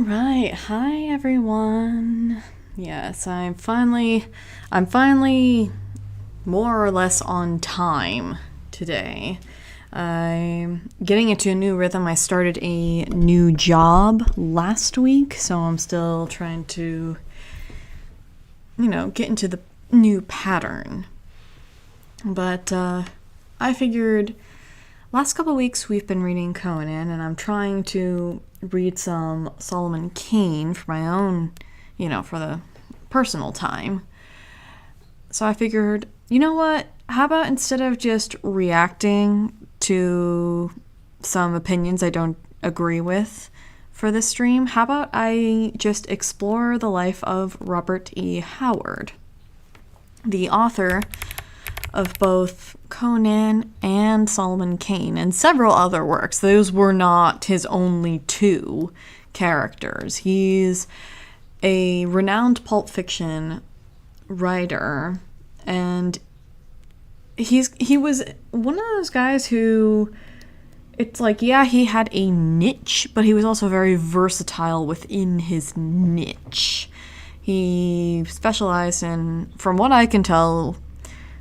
right. Hi everyone. Yes, I'm finally more or less on time today. I'm getting into a new rhythm. I started a new job last week, so I'm still trying to get into the new pattern. But I figured last couple weeks we've been reading Conan, and I'm trying to read some Solomon Kane for my own, for the personal time. So I figured, you know what? How about instead of just reacting to some opinions I don't agree with for this stream, how about I just explore the life of Robert E. Howard, the author of both Conan and Solomon Kane and several other works. Those were not his only two characters. He's a renowned pulp fiction writer, and he was one of those guys who, it's like, yeah, he had a niche, but he was also very versatile within his niche. He specialized in, from what I can tell,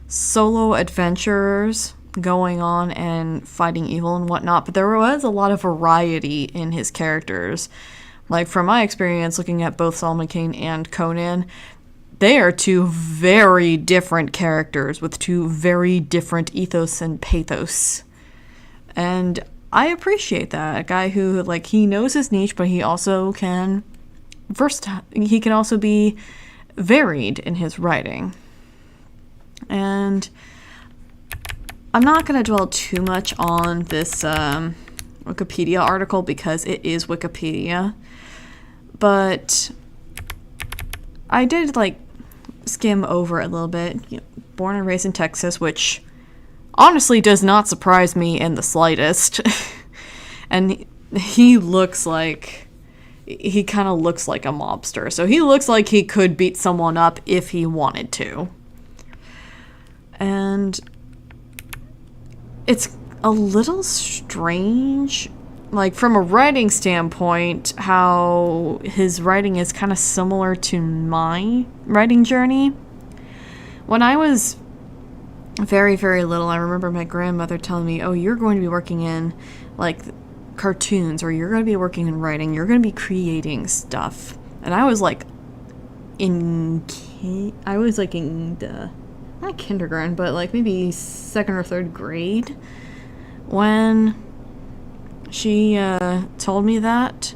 solo adventures going on and fighting evil and whatnot, but there was a lot of variety in his characters. Like, from my experience looking at both Solomon Kane and Conan, they are two very different characters with two very different ethos and pathos. And I appreciate that. A guy who, he knows his niche, but he also can he can also be varied in his writing. And I'm not going to dwell too much on this Wikipedia article because it is Wikipedia. But I did, skim over it a little bit. Born and raised in Texas, which honestly does not surprise me in the slightest. And he kind of looks like a mobster. So he looks like he could beat someone up if he wanted to. And it's a little strange, from a writing standpoint, how his writing is kind of similar to my writing journey. When I was very, very little, I remember my grandmother telling me, oh, you're going to be working in, cartoons, or you're going to be working in writing, you're going to be creating stuff. And I was, not kindergarten, but maybe second or third grade when she told me that.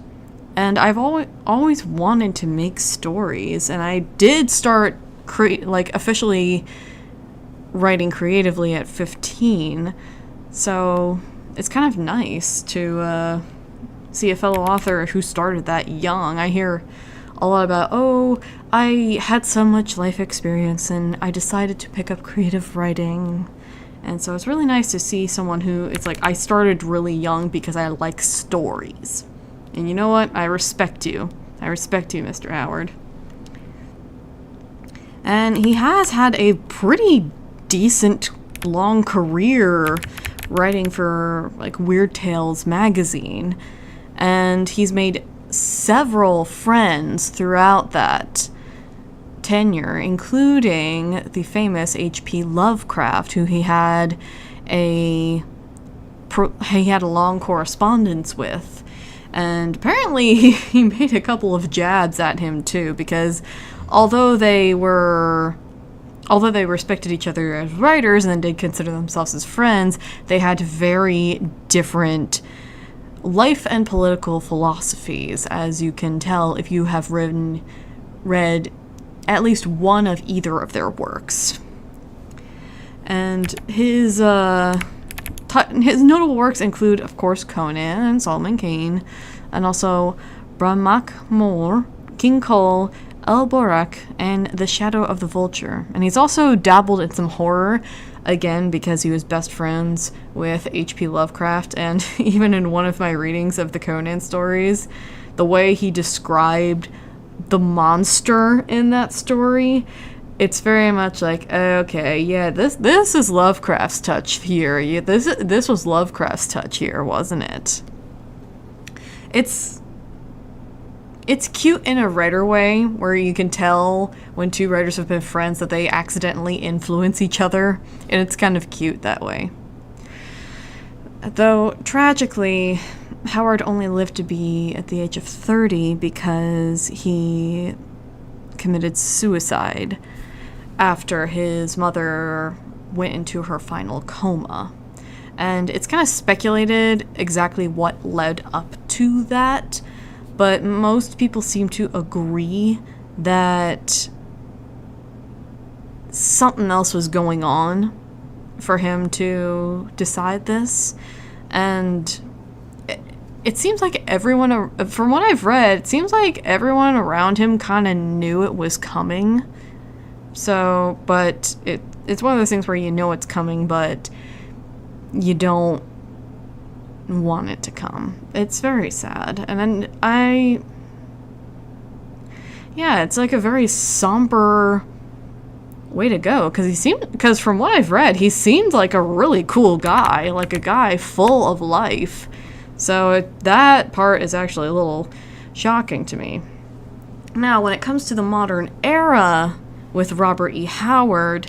And I've always wanted to make stories, and I did start officially writing creatively at 15. So it's kind of nice to see a fellow author who started that young. I hear a lot about, oh, I had so much life experience and I decided to pick up creative writing. And so it's really nice to see someone who, it's I started really young because I like stories. And you know what? I respect you. I respect you, Mr. Howard. And he has had a pretty decent long career writing for Weird Tales magazine. And he's made several friends throughout that tenure, including the famous H.P. Lovecraft, who he had a long correspondence with. And apparently he made a couple of jabs at him too, because although they respected each other as writers and did consider themselves as friends, they had very different life and political philosophies, as you can tell if you have read at least one of either of their works. And his notable works include, of course, Conan and Solomon Kane, and also Brahmak Moor, King Cole, El Borak, and The Shadow of the Vulture. And he's also dabbled in some horror, again, because he was best friends with H.P. Lovecraft, and even in one of my readings of the Conan stories, the way he described the monster in that story, it's very much okay, yeah, this is Lovecraft's touch here. Yeah, this was Lovecraft's touch here, wasn't it? It's it's cute in a writer way, where you can tell when two writers have been friends that they accidentally influence each other, and it's kind of cute that way. Though, tragically, Howard only lived to be at the age of 30 because he committed suicide after his mother went into her final coma. And it's kind of speculated exactly what led up to that, but most people seem to agree that something else was going on for him to decide this. And it seems like everyone, from what I've read, it seems like everyone around him kind of knew it was coming. So, but it's one of those things where you know it's coming, but you don't want it to come. It's very sad. And then it's like a very somber way to go, because from what I've read, he seemed like a really cool guy, like a guy full of life. So that part is actually a little shocking to me. Now, when it comes to the modern era with Robert E. Howard,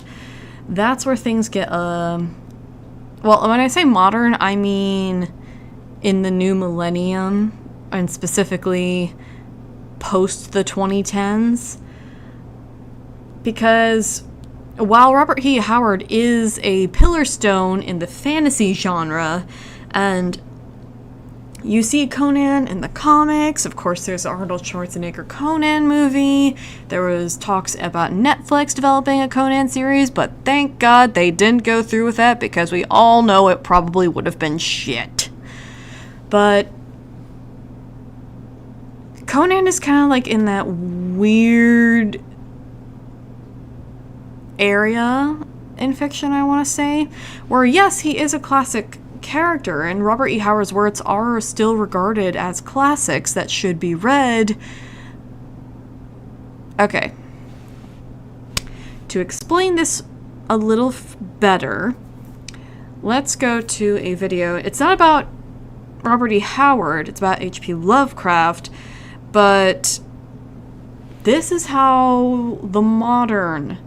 that's where things get, well, when I say modern, I mean in the new millennium, and specifically post the 2010s. Because while Robert E. Howard is a pillar stone in the fantasy genre, and you see Conan in the comics, of course there's the Arnold Schwarzenegger Conan movie, there was talks about Netflix developing a Conan series, but thank God they didn't go through with that, because we all know it probably would have been shit. But Conan is kind of like in that weird area in fiction, I want to say, where yes, he is a classic character, and Robert E. Howard's works are still regarded as classics that should be read. Okay. To explain this a little better, let's go to a video. It's not about Robert E. Howard, it's about H.P. Lovecraft, but this is how the modern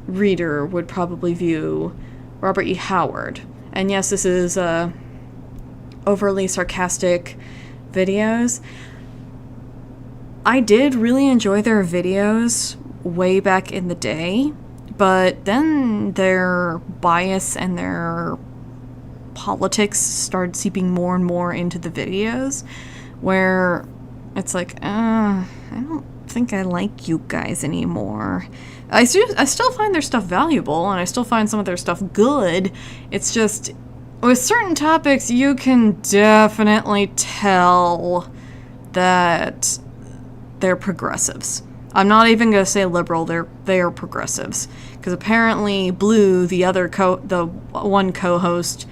reader would probably view Robert E. Howard. And yes, this is overly sarcastic videos. I did really enjoy their videos way back in the day, but then their bias and their politics started seeping more and more into the videos, where it's like, I don't think I like you guys anymore. I still find their stuff valuable, and I still find some of their stuff good. It's just, with certain topics, you can definitely tell that they're progressives. I'm not even going to say liberal, they are progressives. Because apparently Blue, the one co-host,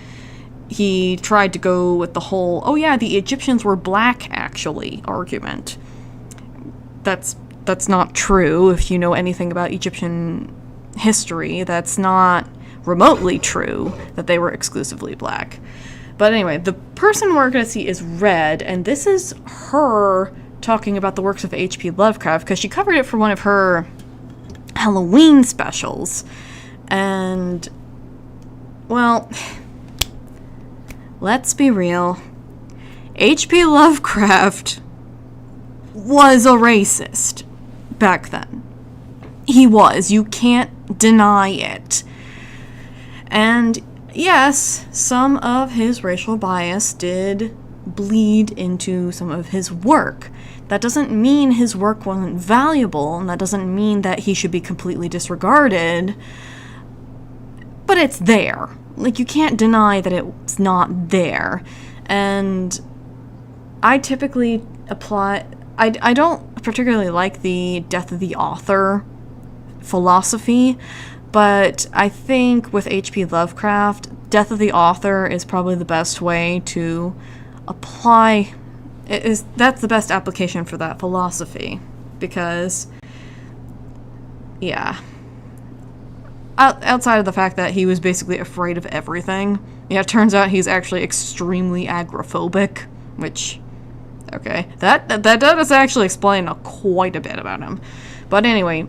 he tried to go with the whole, oh yeah, the Egyptians were black, actually, argument. That's not true. If you know anything about Egyptian history, that's not remotely true that they were exclusively black. But anyway, the person we're going to see is Red, and this is her talking about the works of H.P. Lovecraft, because she covered it for one of her Halloween specials. And, well, let's be real. H.P. Lovecraft was a racist back then. He was. You can't deny it. And yes, some of his racial bias did bleed into some of his work. That doesn't mean his work wasn't valuable, and that doesn't mean that he should be completely disregarded. But it's there. Like, you can't deny that it's not there. And I typically apply... I don't particularly like the death of the author philosophy, but I think with H.P. Lovecraft, death of the author is probably the best way to apply. That's the best application for that philosophy, because, yeah. Outside of the fact that he was basically afraid of everything, yeah, it turns out he's actually extremely agoraphobic, which Okay, that does actually explain quite a bit about him. But anyway,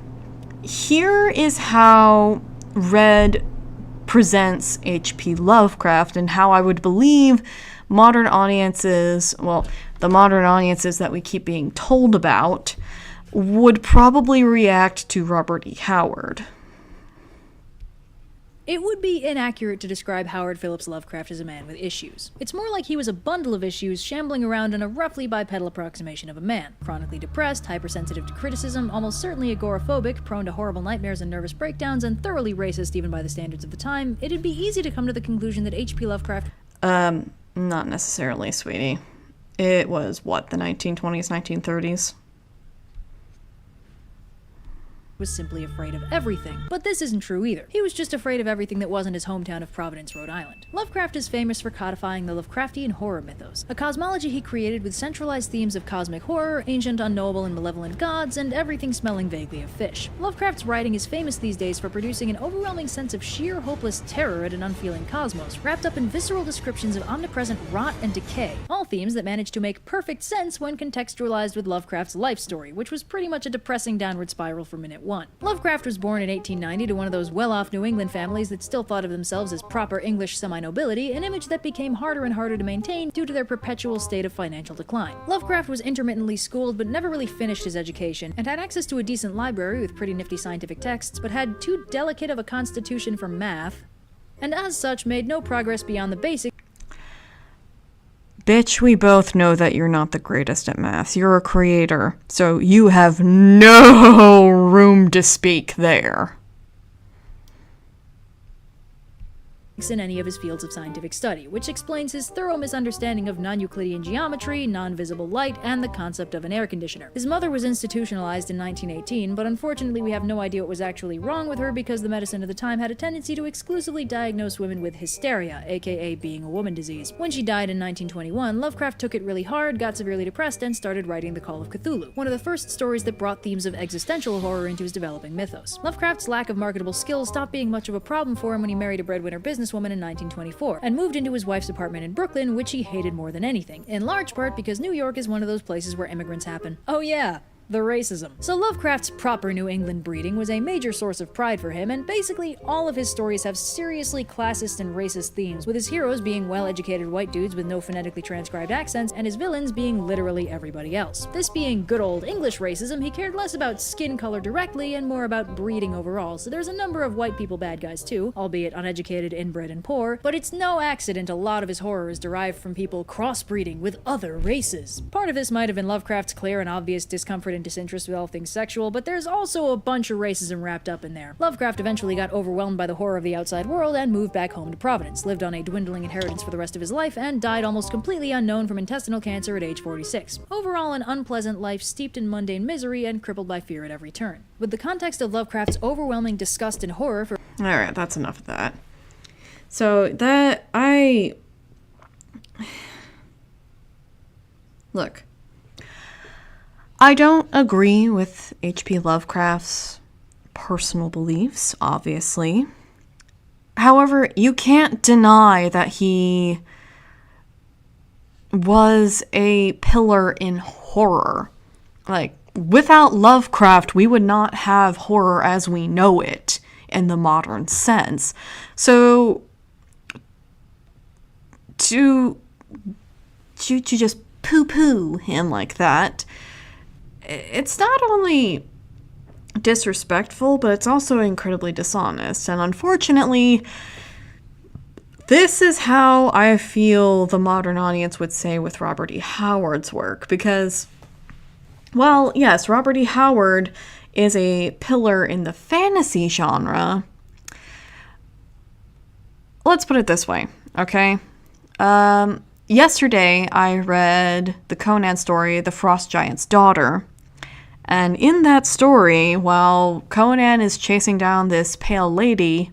here is how Red presents H.P. Lovecraft and how I would believe modern audiences, well, the modern audiences that we keep being told about, would probably react to Robert E. Howard. It would be inaccurate to describe Howard Phillips Lovecraft as a man with issues. It's more like he was a bundle of issues shambling around in a roughly bipedal approximation of a man. Chronically depressed, hypersensitive to criticism, almost certainly agoraphobic, prone to horrible nightmares and nervous breakdowns, and thoroughly racist even by the standards of the time, it'd be easy to come to the conclusion that H.P. Lovecraft... Not necessarily, sweetie. It was, what, the 1920s, 1930s? Was simply afraid of everything. But this isn't true either. He was just afraid of everything that wasn't his hometown of Providence, Rhode Island. Lovecraft is famous for codifying the Lovecraftian horror mythos, a cosmology he created with centralized themes of cosmic horror, ancient, unknowable, and malevolent gods, and everything smelling vaguely of fish. Lovecraft's writing is famous these days for producing an overwhelming sense of sheer hopeless terror at an unfeeling cosmos, wrapped up in visceral descriptions of omnipresent rot and decay, all themes that manage to make perfect sense when contextualized with Lovecraft's life story, which was pretty much a depressing downward spiral from minute one. Lovecraft was born in 1890 to one of those well-off New England families that still thought of themselves as proper English semi-nobility, an image that became harder and harder to maintain due to their perpetual state of financial decline. Lovecraft was intermittently schooled but never really finished his education, and had access to a decent library with pretty nifty scientific texts, but had too delicate of a constitution for math, and as such made no progress beyond the basic. Bitch, we both know that you're not the greatest at math. You're a creator, so you have no room to speak there. In any of his fields of scientific study, which explains his thorough misunderstanding of non-Euclidean geometry, non-visible light, and the concept of an air conditioner. His mother was institutionalized in 1918, but unfortunately we have no idea what was actually wrong with her because the medicine of the time had a tendency to exclusively diagnose women with hysteria, aka being a woman disease. When she died in 1921, Lovecraft took it really hard, got severely depressed, and started writing The Call of Cthulhu, one of the first stories that brought themes of existential horror into his developing mythos. Lovecraft's lack of marketable skills stopped being much of a problem for him when he married a breadwinner businesswoman in 1924, and moved into his wife's apartment in Brooklyn, which he hated more than anything, in large part because New York is one of those places where immigrants happen. Oh yeah, the racism. So Lovecraft's proper New England breeding was a major source of pride for him, and basically all of his stories have seriously classist and racist themes, with his heroes being well-educated white dudes with no phonetically transcribed accents, and his villains being literally everybody else. This being good old English racism, he cared less about skin color directly and more about breeding overall, so there's a number of white people bad guys too, albeit uneducated, inbred, and poor, but it's no accident a lot of his horror is derived from people crossbreeding with other races. Part of this might have been Lovecraft's clear and obvious discomfort and disinterest with all things sexual, but there's also a bunch of racism wrapped up in there. Lovecraft eventually got overwhelmed by the horror of the outside world and moved back home to Providence, lived on a dwindling inheritance for the rest of his life, and died almost completely unknown from intestinal cancer at age 46. Overall, an unpleasant life steeped in mundane misery and crippled by fear at every turn. With the context of Lovecraft's overwhelming disgust and horror for— Alright, that's enough of that. So, Look. I don't agree with H.P. Lovecraft's personal beliefs, obviously. However, you can't deny that he was a pillar in horror. Like, without Lovecraft, we would not have horror as we know it in the modern sense. So, to just poo-poo him like that, it's not only disrespectful, but it's also incredibly dishonest. And unfortunately, this is how I feel the modern audience would say with Robert E. Howard's work. Because, well, yes, Robert E. Howard is a pillar in the fantasy genre. Let's put it this way, okay? Yesterday, I read the Conan story, The Frost Giant's Daughter. And in that story, while Conan is chasing down this pale lady,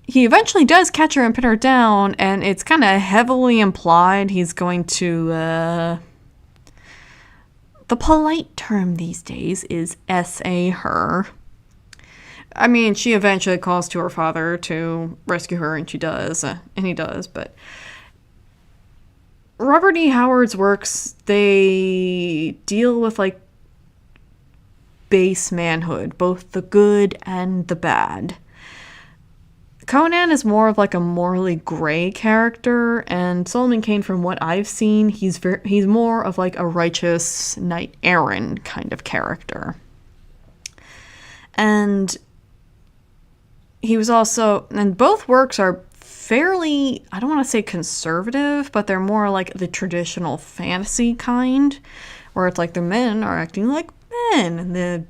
he eventually does catch her and pin her down, and it's kind of heavily implied he's going to, the polite term these days is SA her. I mean, she eventually calls to her father to rescue her, and she does, and he does, but Robert E. Howard's works, they deal with, like, base manhood, both the good and the bad. Conan is more of, like, a morally gray character, and Solomon Kane, from what I've seen, he's more of, like, a righteous knight-errant kind of character. And he was also, and both works are fairly, I don't want to say conservative, but they're more like the traditional fantasy kind, where it's like the men are acting like men, and the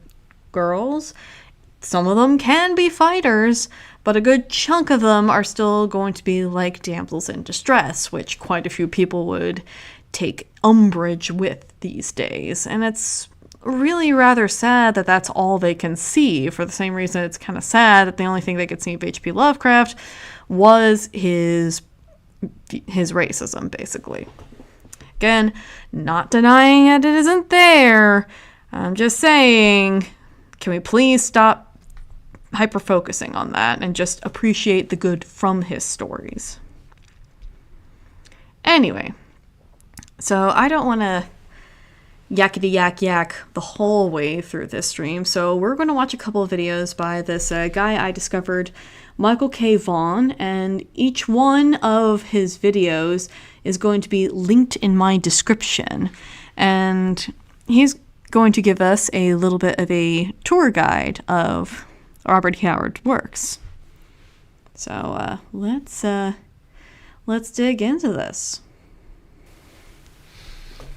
girls, some of them can be fighters, but a good chunk of them are still going to be like damsels in distress, which quite a few people would take umbrage with these days. And it's really rather sad that that's all they can see, for the same reason it's kind of sad that the only thing they could see of H.P. Lovecraft was his racism, basically. Again, not denying that it isn't there. I'm just saying, can we please stop hyper-focusing on that and just appreciate the good from his stories? Anyway, so I don't want to yakety yak the whole way through this stream, so we're going to watch a couple of videos by this guy I discovered, Michael K. Vaughan, and each one of his videos is going to be linked in my description, and he's going to give us a little bit of a tour guide of Robert E. Howard's works. So let's dig into this.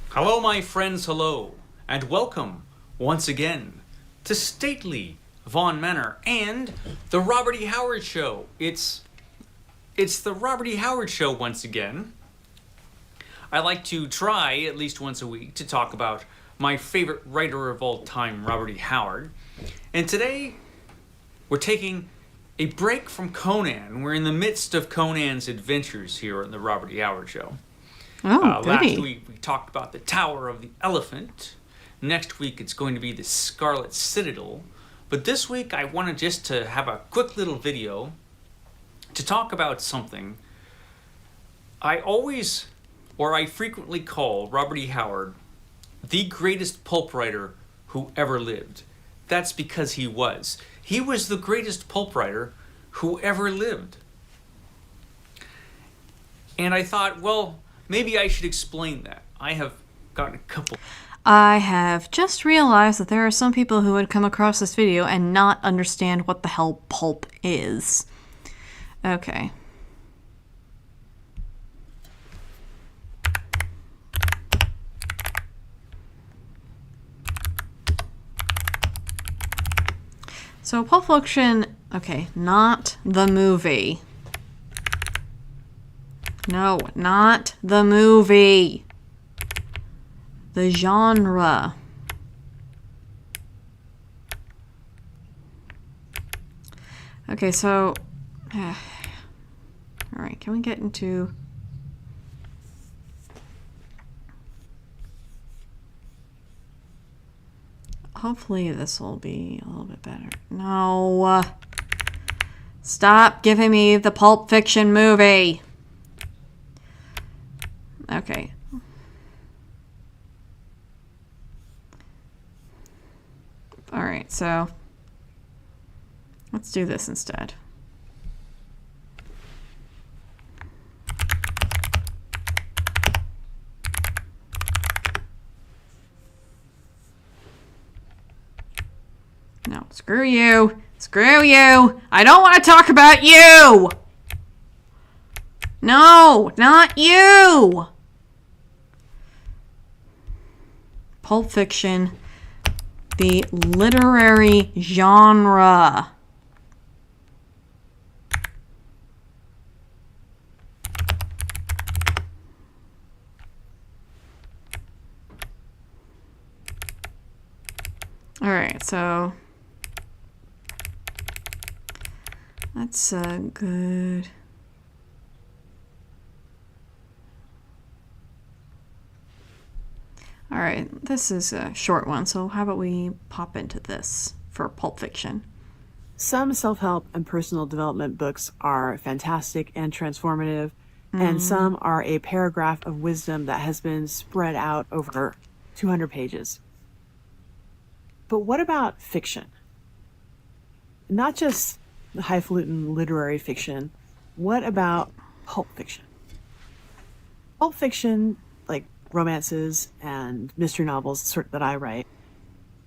Hello, my friends, hello, and welcome once again to stately Vaughan Manor and the Robert E. Howard Show. It's the Robert E. Howard Show once again. I like to try at least once a week to talk about my favorite writer of all time, Robert E. Howard. And today, we're taking a break from Conan. We're in the midst of Conan's adventures here on the Robert E. Howard Show. Oh, goody. Last week we talked about the Tower of the Elephant. Next week it's going to be the Scarlet Citadel. But this week I wanted just to have a quick little video to talk about something I frequently call Robert E. Howard the greatest pulp writer who ever lived. That's because he was. He was the greatest pulp writer who ever lived. And I thought, well, maybe I should explain that. I have gotten a couple. I have just realized that there are some people who would come across this video and not understand what the hell pulp is. Okay. So Pulp Fiction, okay, not the movie. No, not the movie. The genre. Okay, so... Alright, can we get into... Hopefully this will be a little bit better. No. Stop giving me the Pulp Fiction movie. Okay. Alright, so let's do this instead. No, screw you. Screw you. I don't want to talk about you. No, not you. Pulp Fiction, the literary genre. All right, so that's good. All right, this is a short one, so how about we pop into this for Pulp Fiction? Some self-help and personal development books are fantastic and transformative, and some are a paragraph of wisdom that has been spread out over 200 pages. But what about fiction? Not just the highfalutin literary fiction. What about pulp fiction? Pulp fiction, like romances and mystery novels, the sort that I write,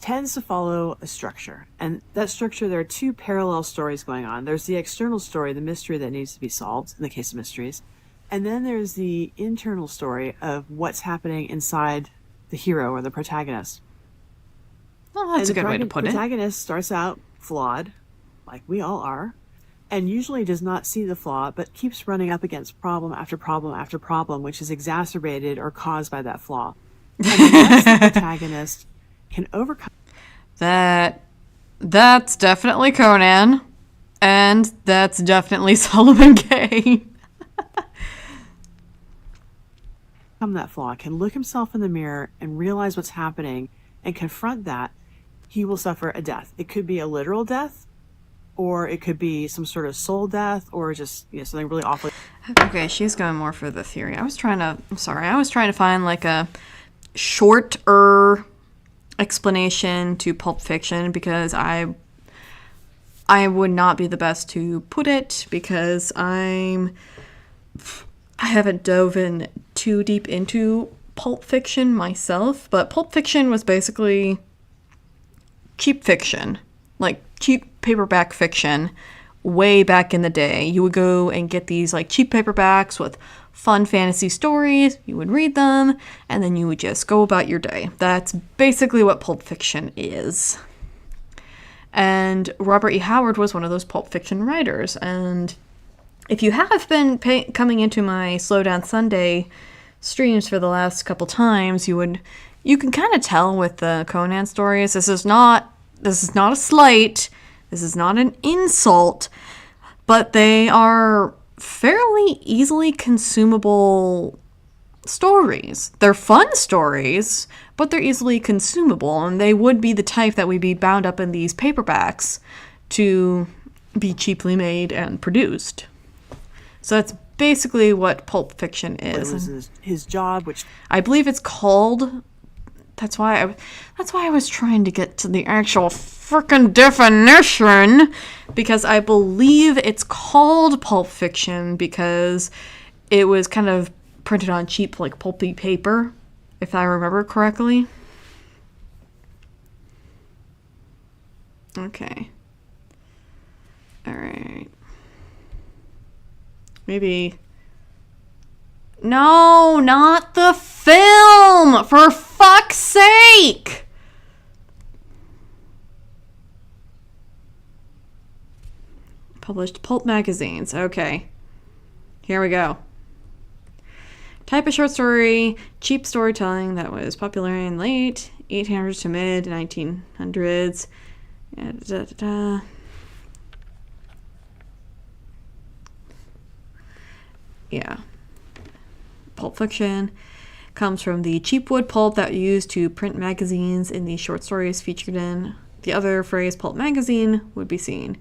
tends to follow a structure. And that structure, there are two parallel stories going on. There's the external story, the mystery that needs to be solved, in the case of mysteries. And then there's the internal story of what's happening inside the hero or the protagonist. Well, that's a good way to put it. The protagonist starts out flawed, like we all are, and usually does not see the flaw, but keeps running up against problem after problem after problem, which is exacerbated or caused by that flaw. And unless the protagonist can overcome that's definitely Conan, and that's definitely Solomon Kane. that flaw, can look himself in the mirror and realize what's happening and confront that, he will suffer a death. It could be a literal death, or it could be some sort of soul death, or just something really awful. Okay, she's going more for the theory. I was trying to find like a shorter explanation to Pulp Fiction, because I would not be the best to put it, because I haven't dove in too deep into Pulp Fiction myself, but Pulp Fiction was basically cheap fiction, like cheap paperback fiction way back in the day. You would go and get these like cheap paperbacks with fun fantasy stories, you would read them, and then you would just go about your day. That's basically what Pulp Fiction is. And Robert E. Howard was one of those Pulp Fiction writers, and if you have been coming into my Slow Down Sunday streams for the last couple times, you can kind of tell with the Conan stories. This is not a slight. This is not an insult, but they are fairly easily consumable stories. They're fun stories, but they're easily consumable, and they would be the type that would be bound up in these paperbacks to be cheaply made and produced. So that's basically what Pulp Fiction is. It was his job, which I believe it's called. That's why I was trying to get to the actual frickin' definition, because I believe it's called Pulp Fiction because it was kind of printed on cheap, like pulpy paper, if I remember correctly. Okay. All right. Maybe. No, not the film! For fuck's sake! Published pulp magazines. Okay. Here we go. Type of short story, cheap storytelling that was popular in late 1800s to mid 1900s. Yeah. Pulp Fiction comes from the cheap wood pulp that used to print magazines in the short stories featured in. The other phrase, pulp magazine, would be seen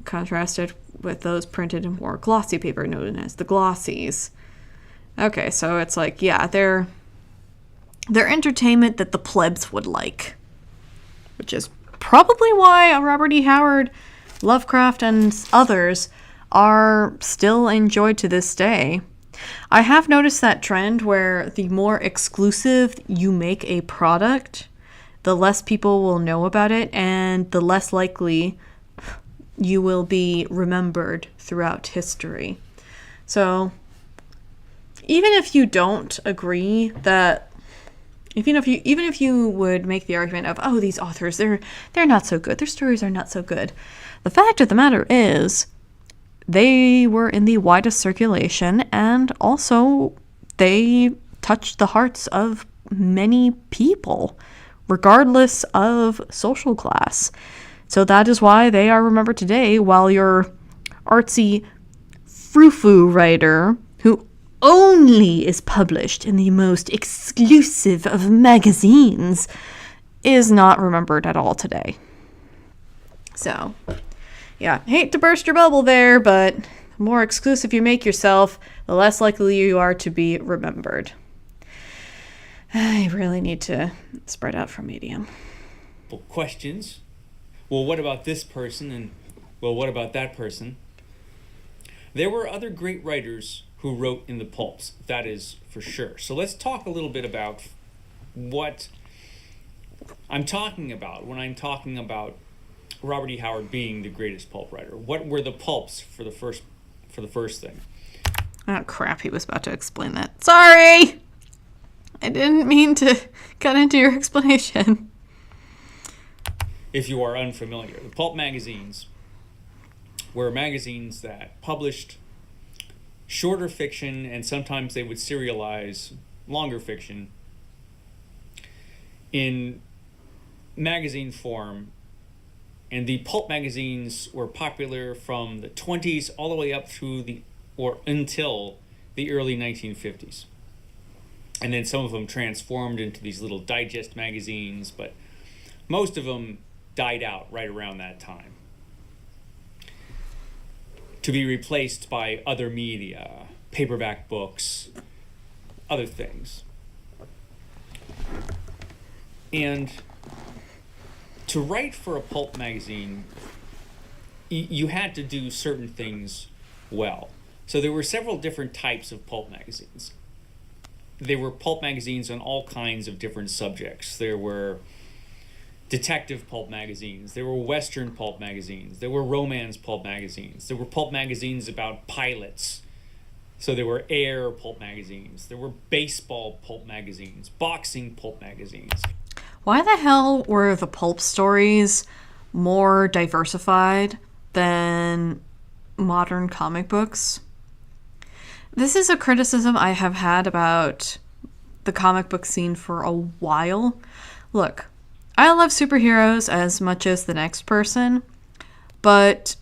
contrasted with those printed in more glossy paper known as the glossies. Okay, so it's like, yeah, they're entertainment that the plebs would like, which is probably why Robert E. Howard, Lovecraft, and others are still enjoyed to this day. I have noticed that trend where the more exclusive you make a product, the less people will know about it, and the less likely you will be remembered throughout history. So even if you don't agree that, even if you would make the argument of, oh, these authors, they're not so good, their stories are not so good, the fact of the matter is they were in the widest circulation, and also they touched the hearts of many people, regardless of social class. So that is why they are remembered today, while your artsy frou-frou writer, who only is published in the most exclusive of magazines, is not remembered at all today. So, yeah, hate to burst your bubble there, but The more exclusive you make yourself, the less likely you are to be remembered. I really need to spread out from Medium. Questions. Well, what about this person? And, well, what about that person? There were other great writers who wrote in the pulps, that is for sure. So let's talk a little bit about what I'm talking about when I'm talking about Robert E. Howard being the greatest pulp writer. What were the pulps for the first thing? Oh, crap, he was about to explain that. Sorry! I didn't mean to cut into your explanation. If you are unfamiliar, the pulp magazines were magazines that published shorter fiction, and sometimes they would serialize longer fiction in magazine form. And the pulp magazines were popular from the 20s all the way up through until the early 1950s. And then some of them transformed into these little digest magazines, but most of them died out right around that time, to be replaced by other media, paperback books, other things. And to write for a pulp magazine, you had to do certain things well. So there were several different types of pulp magazines. There were pulp magazines on all kinds of different subjects. There were detective pulp magazines. There were Western pulp magazines. There were romance pulp magazines. There were pulp magazines about pilots. So there were air pulp magazines. There were baseball pulp magazines, boxing pulp magazines. Why the hell were the pulp stories more diversified than modern comic books? This is a criticism I have had about the comic book scene for a while. Look, I love superheroes as much as the next person, but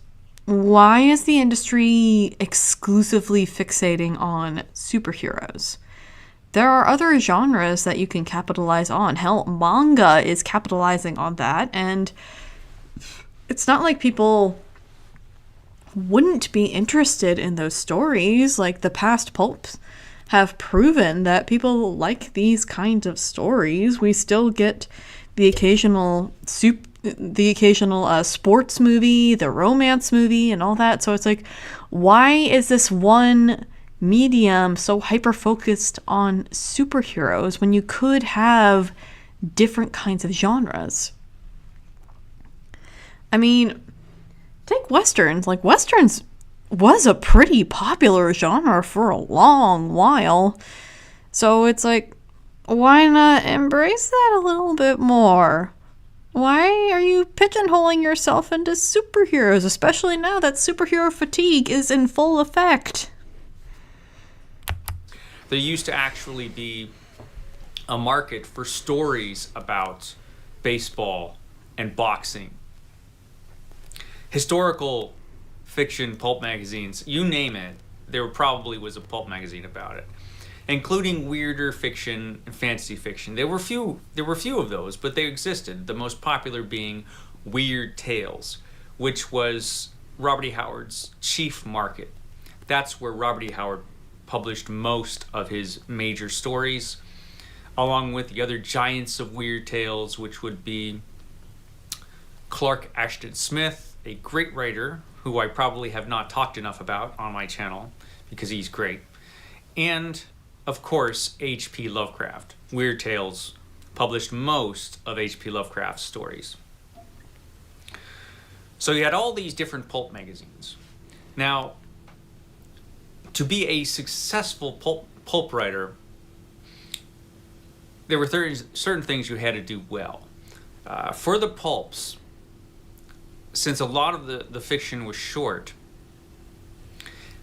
why is the industry exclusively fixating on superheroes? There are other genres that you can capitalize on. Hell, manga is capitalizing on that, and it's not like people wouldn't be interested in those stories. Like, the past pulps have proven that people like these kinds of stories. We still get the occasional sports movie, the romance movie, and all that. So it's like, why is this one medium so hyper-focused on superheroes when you could have different kinds of genres? I mean, take Westerns. Like, Westerns was a pretty popular genre for a long while. So it's like, why not embrace that a little bit more? Why are you pigeonholing yourself into superheroes, especially now that superhero fatigue is in full effect? There used to actually be a market for stories about baseball and boxing. Historical fiction pulp magazines, you name it, there probably was a pulp magazine about it. Including weirder fiction and fantasy fiction. There were few of those, but they existed. The most popular being Weird Tales, which was Robert E. Howard's chief market. That's where Robert E. Howard published most of his major stories, along with the other giants of Weird Tales, which would be Clark Ashton Smith, a great writer who I probably have not talked enough about on my channel because he's great, and of course, H.P. Lovecraft. Weird Tales published most of H.P. Lovecraft's stories. So you had all these different pulp magazines. Now, to be a successful pulp writer, there were certain things you had to do well. For the pulps, since a lot of the fiction was short,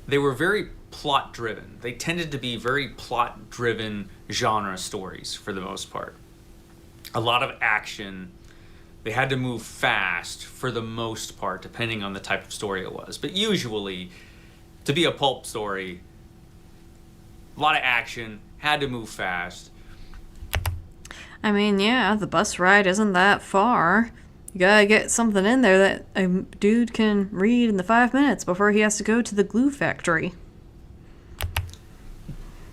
they were very plot-driven. They tended to be very plot-driven genre stories for the most part. A lot of action. They had to move fast for the most part, depending on the type of story it was. But usually, to be a pulp story, a lot of action, had to move fast. I mean, yeah, the bus ride isn't that far. You gotta get something in there that a dude can read in the 5 minutes before he has to go to the glue factory.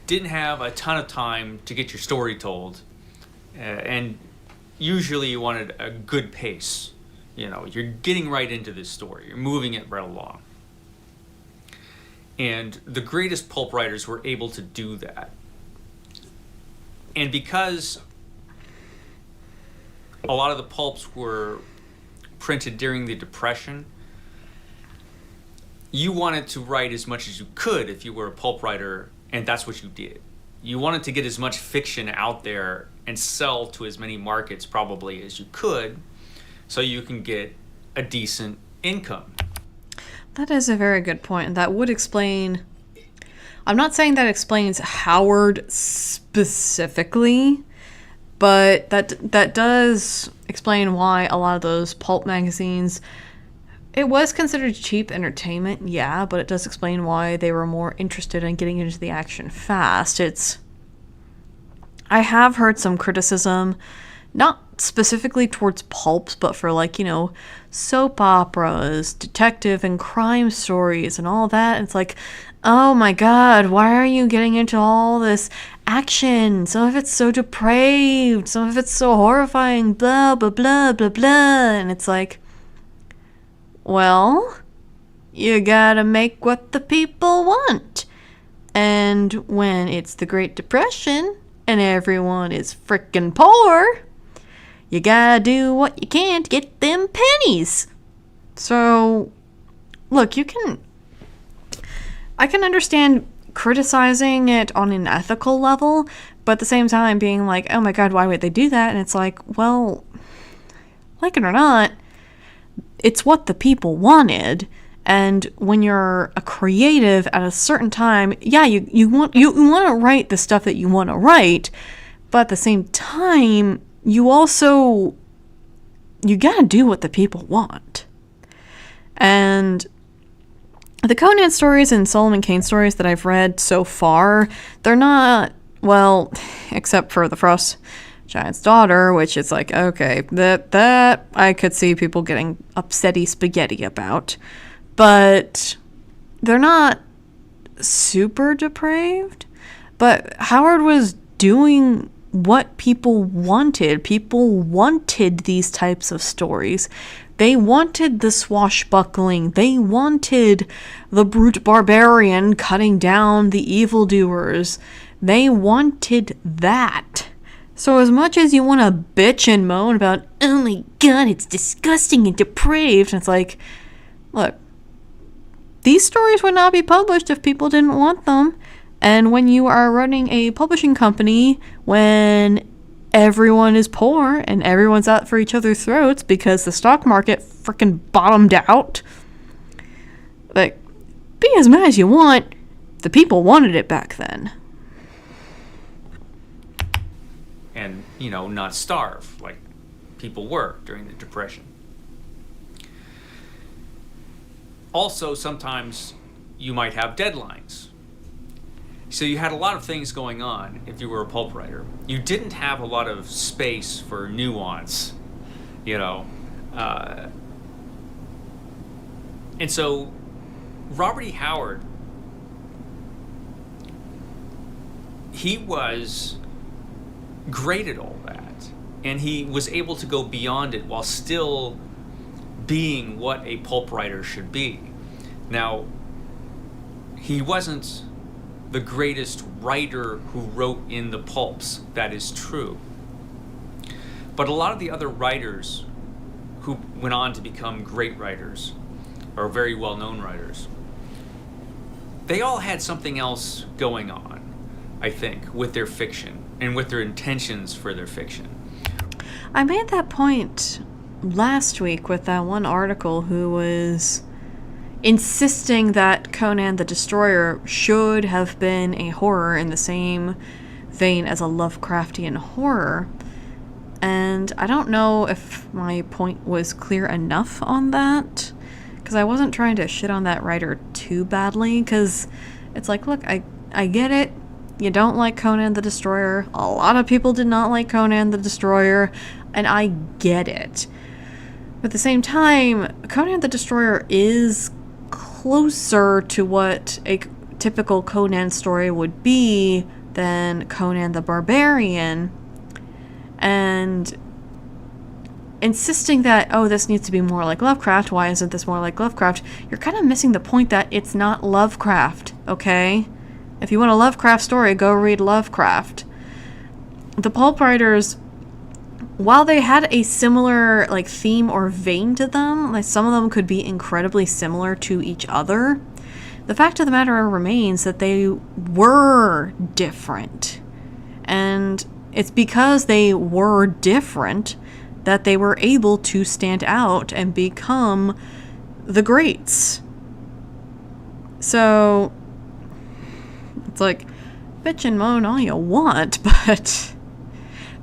Didn't have a ton of time to get your story told, and usually you wanted a good pace. You know, you're getting right into this story. You're moving it right along. And the greatest pulp writers were able to do that. And because a lot of the pulps were printed during the Depression, you wanted to write as much as you could if you were a pulp writer, and that's what you did. You wanted to get as much fiction out there and sell to as many markets probably as you could, so you can get a decent income. That is a very good point, and that would explain... I'm not saying that explains Howard specifically, but that does explain why a lot of those pulp magazines... It was considered cheap entertainment, yeah, but it does explain why they were more interested in getting into the action fast. I have heard some criticism, not specifically towards pulps, but for, like, you know, soap operas, detective and crime stories and all that. It's like, oh my god, why are you getting into all this action? Some of it's so depraved, some of it's so horrifying, blah, blah, blah, blah, blah. And it's like, well, you gotta make what the people want. And when it's the Great Depression and everyone is frickin' poor, you gotta do what you can to get them pennies. So, look, I can understand criticizing it on an ethical level, but at the same time being like, oh my god, why would they do that? And it's like, well, like it or not, it's what the people wanted. And when you're a creative at a certain time, yeah, you want to write the stuff that you want to write, but at the same time, you gotta do what the people want. And the Conan stories and Solomon Kane stories that I've read so far, they're not, well, except for the Frost Giant's Daughter, which is like, okay, that I could see people getting upsetty spaghetti about. But they're not super depraved. But Howard was doing what people wanted. People wanted these types of stories. They wanted the swashbuckling. They wanted the brute barbarian cutting down the evildoers. They wanted that. So as much as you want to bitch and moan about, oh my god, it's disgusting and depraved, it's like, look, these stories would not be published if people didn't want them. And when you are running a publishing company, when everyone is poor and everyone's out for each other's throats because the stock market freaking bottomed out, like, be as mad as you want, the people wanted it back then. And, you know, not starve like people were during the Depression. Also, sometimes you might have deadlines. So you had a lot of things going on if you were a pulp writer. You didn't have a lot of space for nuance, you know. And so Robert E. Howard, he was great at all that. And he was able to go beyond it while still being what a pulp writer should be. Now, he wasn't the greatest writer who wrote in the pulps, that is true. But a lot of the other writers who went on to become great writers, or very well-known writers, they all had something else going on, I think, with their fiction and with their intentions for their fiction. I made that point last week with that one article who was insisting that Conan the Destroyer should have been a horror in the same vein as a Lovecraftian horror. And I don't know if my point was clear enough on that, because I wasn't trying to shit on that writer too badly, because it's like, look, I get it. You don't like Conan the Destroyer. A lot of people did not like Conan the Destroyer, and I get it. But at the same time, Conan the Destroyer is closer to what a typical Conan story would be than Conan the Barbarian. And insisting that, oh, this needs to be more like Lovecraft, why isn't this more like Lovecraft? You're kind of missing the point that it's not Lovecraft, okay? If you want a Lovecraft story, go read Lovecraft. The pulp writers, while they had a similar like theme or vein to them, like some of them could be incredibly similar to each other, the fact of the matter remains that they were different. And it's because they were different that they were able to stand out and become the greats. So it's like, bitch and moan all you want, but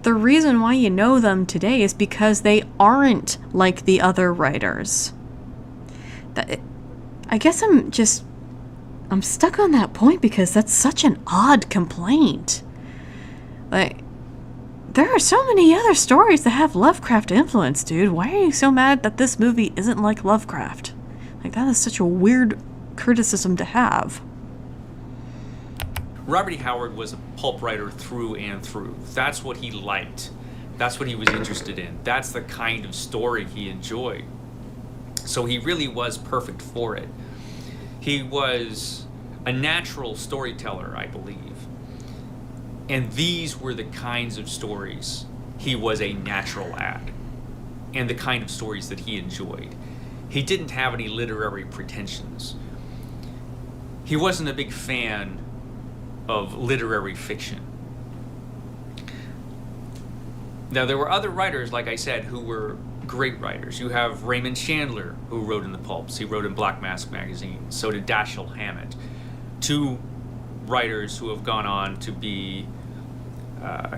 the reason why you know them today is because they aren't like the other writers. I guess I'm stuck on that point because that's such an odd complaint. Like, there are so many other stories that have Lovecraft influence, dude. Why are you so mad that this movie isn't like Lovecraft? Like, that is such a weird criticism to have. Robert E. Howard was a pulp writer through and through. That's what he liked. That's what he was interested in. That's the kind of story he enjoyed. So he really was perfect for it. He was a natural storyteller, I believe. And these were the kinds of stories he was a natural at, and the kind of stories that he enjoyed. He didn't have any literary pretensions. He wasn't a big fan of literary fiction. Now, there were other writers, like I said, who were great writers. You have Raymond Chandler, who wrote in the pulps. He wrote in Black Mask magazine. So did Dashiell Hammett. Two writers who have gone on to be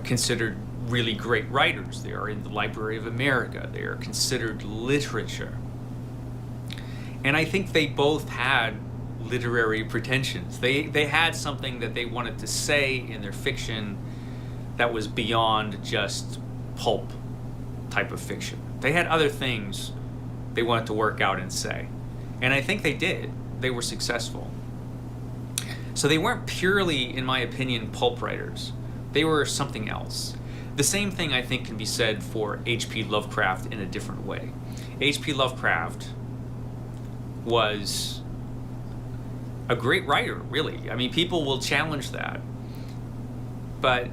considered really great writers. They are in the Library of America. They are considered literature. And I think they both had literary pretensions. They had something that they wanted to say in their fiction that was beyond just pulp type of fiction. They had other things they wanted to work out and say. And I think they did. They were successful. So they weren't purely, in my opinion, pulp writers. They were something else. The same thing, I think, can be said for H.P. Lovecraft in a different way. H.P. Lovecraft was a great writer, really. I mean, people will challenge that. But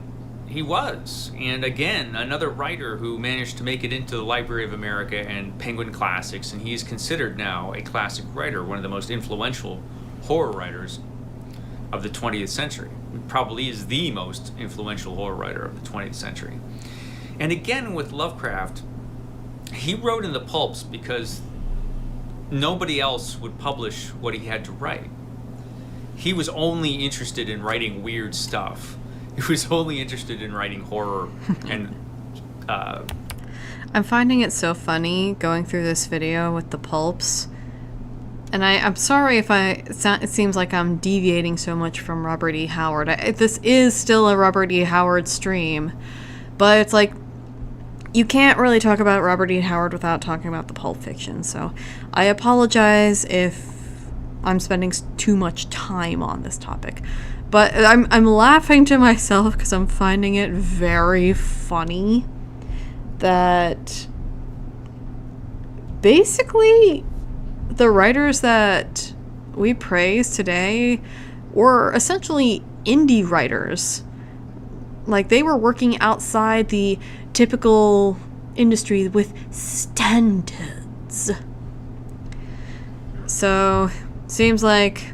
he was. And again, another writer who managed to make it into the Library of America and Penguin Classics, and he's considered now a classic writer, one of the most influential horror writers of the 20th century. He probably is the most influential horror writer of the 20th century. And again, with Lovecraft, he wrote in the pulps because nobody else would publish what he had to write. He was only interested in writing weird stuff. He was only interested in writing horror and I'm finding it so funny going through this video with the pulps. And I'm sorry if it seems like I'm deviating so much from Robert E. Howard. This is still a Robert E. Howard stream. But it's like, you can't really talk about Robert E. Howard without talking about the Pulp Fiction. So I apologize if I'm spending too much time on this topic. But I'm laughing to myself because I'm finding it very funny that basically the writers that we praise today were essentially indie writers. Like, they were working outside the typical industry with standards. So, seems like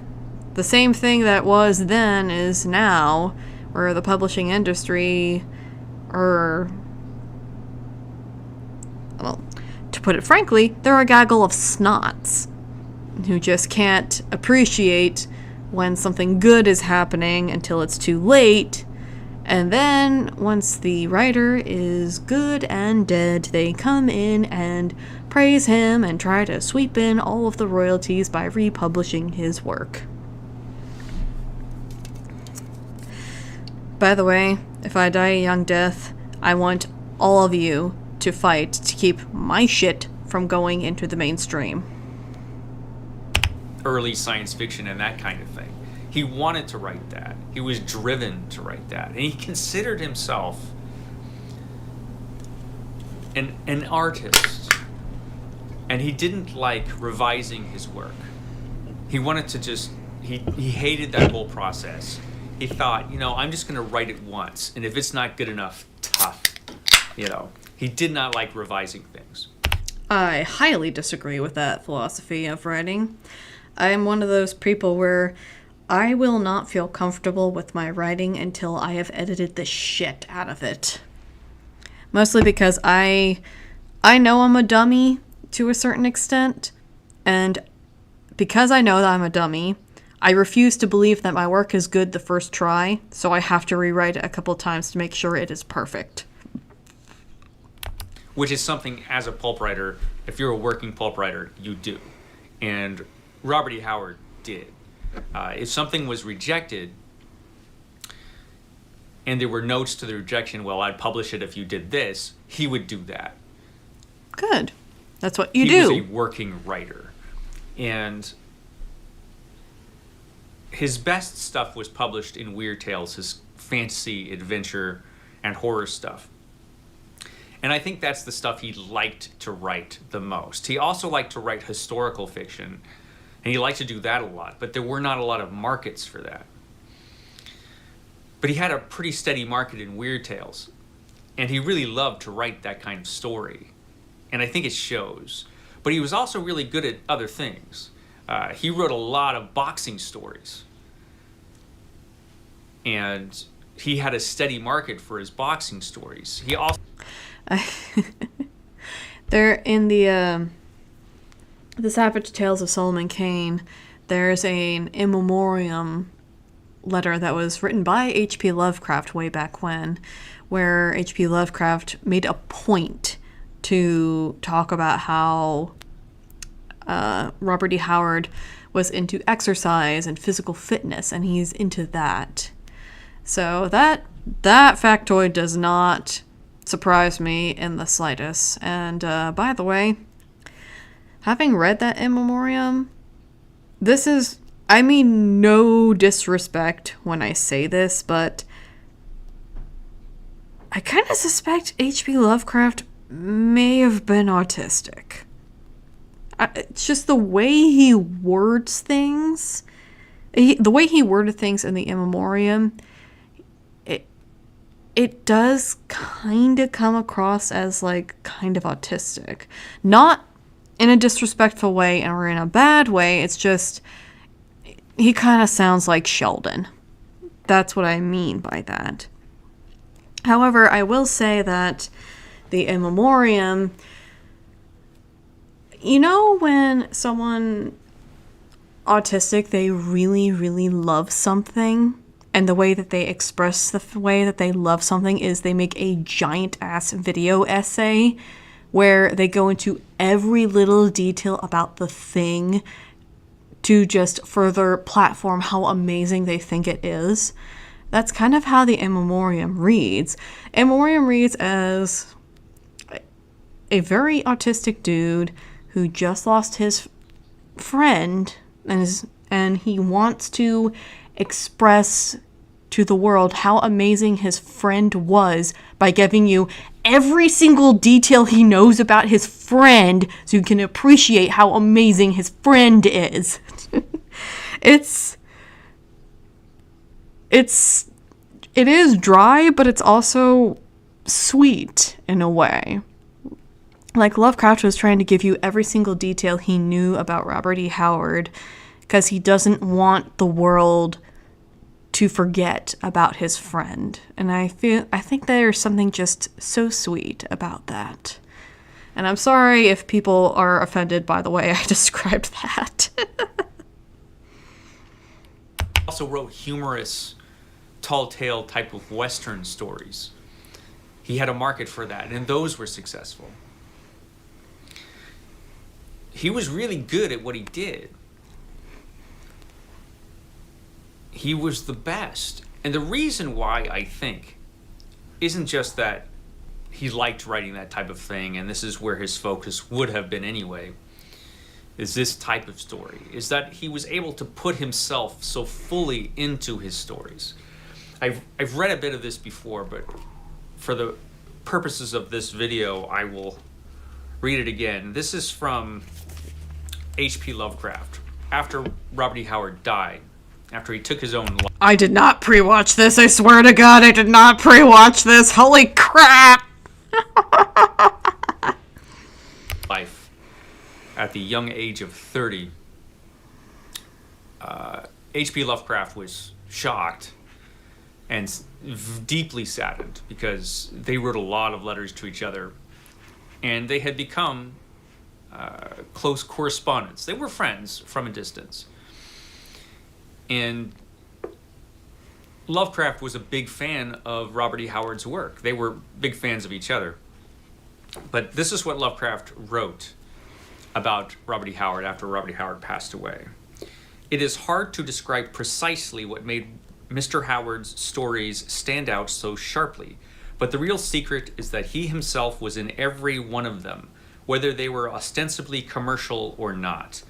the same thing that was then is now, where the publishing industry, or, well, to put it frankly, they're a gaggle of snots who just can't appreciate when something good is happening until it's too late. And then, once the writer is good and dead, they come in and praise him and try to sweep in all of the royalties by republishing his work. By the way, if I die a young death, I want all of you to fight to keep my shit from going into the mainstream. Early science fiction and that kind of thing. He wanted to write that. He was driven to write that. And he considered himself an artist. And he didn't like revising his work. He wanted to just, he hated that whole process. He thought, I'm just going to write it once. And if it's not good enough, tough. He did not like revising things. I highly disagree with that philosophy of writing. I am one of those people where I will not feel comfortable with my writing until I have edited the shit out of it. Mostly because I know I'm a dummy to a certain extent, and because I know that I'm a dummy, I refuse to believe that my work is good the first try, so I have to rewrite it a couple times to make sure it is perfect. Which is something, as a pulp writer, if you're a working pulp writer, you do. And Robert E. Howard did. If something was rejected, and there were notes to the rejection, well, I'd publish it if you did this, he would do that. Good. That's what you do. do. He was a working writer. And his best stuff was published in Weird Tales, his fantasy, adventure, and horror stuff. And I think that's the stuff he liked to write the most. He also liked to write historical fiction, and he liked to do that a lot, but there were not a lot of markets for that. But he had a pretty steady market in Weird Tales, and he really loved to write that kind of story. And I think it shows. But he was also really good at other things. He wrote a lot of boxing stories. And he had a steady market for his boxing stories. He also... There in the Savage Tales of Solomon Kane, there's an in memoriam letter that was written by H.P. Lovecraft way back when, where H.P. Lovecraft made a point to talk about how Robert E. Howard was into exercise and physical fitness, and he's into that. So that factoid does not surprise me in the slightest. And by the way, having read that in memoriam, this is, I mean no disrespect when I say this, but I kind of suspect H.P. Lovecraft may have been autistic. It's just the way he words things, the way he worded things in the in memoriam, it does kind of come across as like kind of autistic. Not in a disrespectful way or in a bad way, it's just he kind of sounds like Sheldon. That's what I mean by that. However, I will say that the in memoriam, when someone autistic, they really, really love something, and the way that they express the way that they love something is they make a giant-ass video essay where they go into every little detail about the thing to just further platform how amazing they think it is. That's kind of how the in memoriam reads. In memoriam reads as a very autistic dude who just lost his friend and he wants to express to the world how amazing his friend was by giving you every single detail he knows about his friend so you can appreciate how amazing his friend is. It is dry, but it's also sweet in a way. Like, Lovecraft was trying to give you every single detail he knew about Robert E. Howard because he doesn't want the world to forget about his friend. And I think there's something just so sweet about that. And I'm sorry if people are offended by the way I described that. Also wrote humorous, tall tale type of Western stories. He had a market for that, and those were successful. He was really good at what he did. He was the best. And the reason why, I think, isn't just that he liked writing that type of thing, and this is where his focus would have been anyway, is this type of story, is that he was able to put himself so fully into his stories. I've read a bit of this before, but for the purposes of this video, I will read it again. This is from H.P. Lovecraft. After Robert E. Howard died, after he took his own I did not pre-watch this. I swear to God, I did not pre-watch this. Holy crap! life, at the young age of 30, H.P. Lovecraft was shocked and deeply saddened because they wrote a lot of letters to each other, and they had become close correspondents. They were friends from a distance. And Lovecraft was a big fan of Robert E. Howard's work. They were big fans of each other. But this is what Lovecraft wrote about Robert E. Howard after Robert E. Howard passed away. It is hard to describe precisely what made Mr. Howard's stories stand out so sharply, but the real secret is that he himself was in every one of them, whether they were ostensibly commercial or not.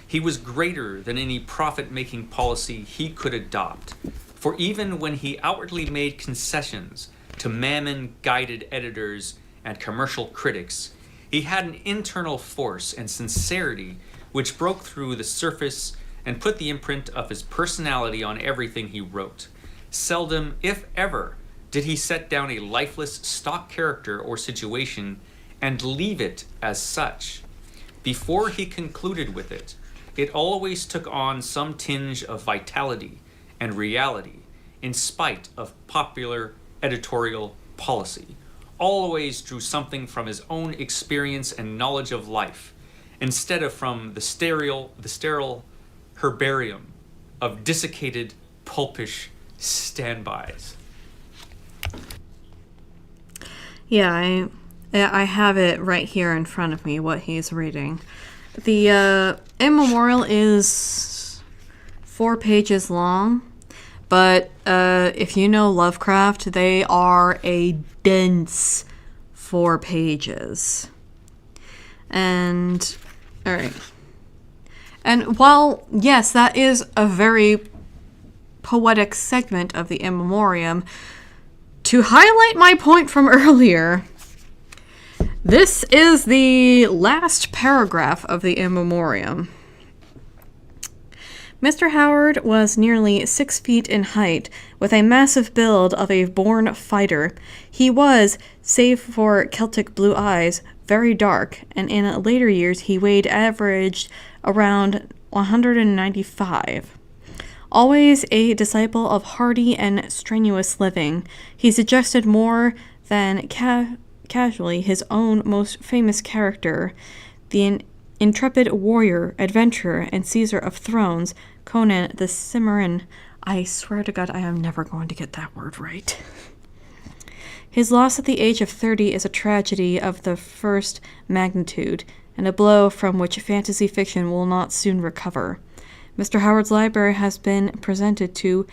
He was greater than any profit-making policy he could adopt, for even when he outwardly made concessions to mammon-guided editors and commercial critics, he had an internal force and sincerity which broke through the surface and put the imprint of his personality on everything he wrote. Seldom, if ever, did he set down a lifeless stock character or situation and leave it as such. Before he concluded with it, it always took on some tinge of vitality and reality, in spite of popular editorial policy. Always drew something from his own experience and knowledge of life, instead of from the sterile herbarium of desiccated, pulpish standbys. Yeah, I have it right here in front of me, what he's reading. The in memorial is 4 pages long, but if you know Lovecraft, they are a dense 4 pages. And, alright. And while, yes, that is a very poetic segment of the In Memoriam, to highlight my point from earlier, this is the last paragraph of the In Memoriam. Mr. Howard was nearly 6 feet in height, with a massive build of a born fighter. He was, save for Celtic blue eyes, very dark, and in later years he averaged around 195. Always a disciple of hardy and strenuous living, he suggested more than casually his own most famous character, the intrepid warrior, adventurer, and seizer of thrones, Conan the Cimmerian. I swear to God, I am never going to get that word right. His loss at the age of 30 is a tragedy of the first magnitude, and a blow from which fantasy fiction will not soon recover. Mr. Howard's library has been presented to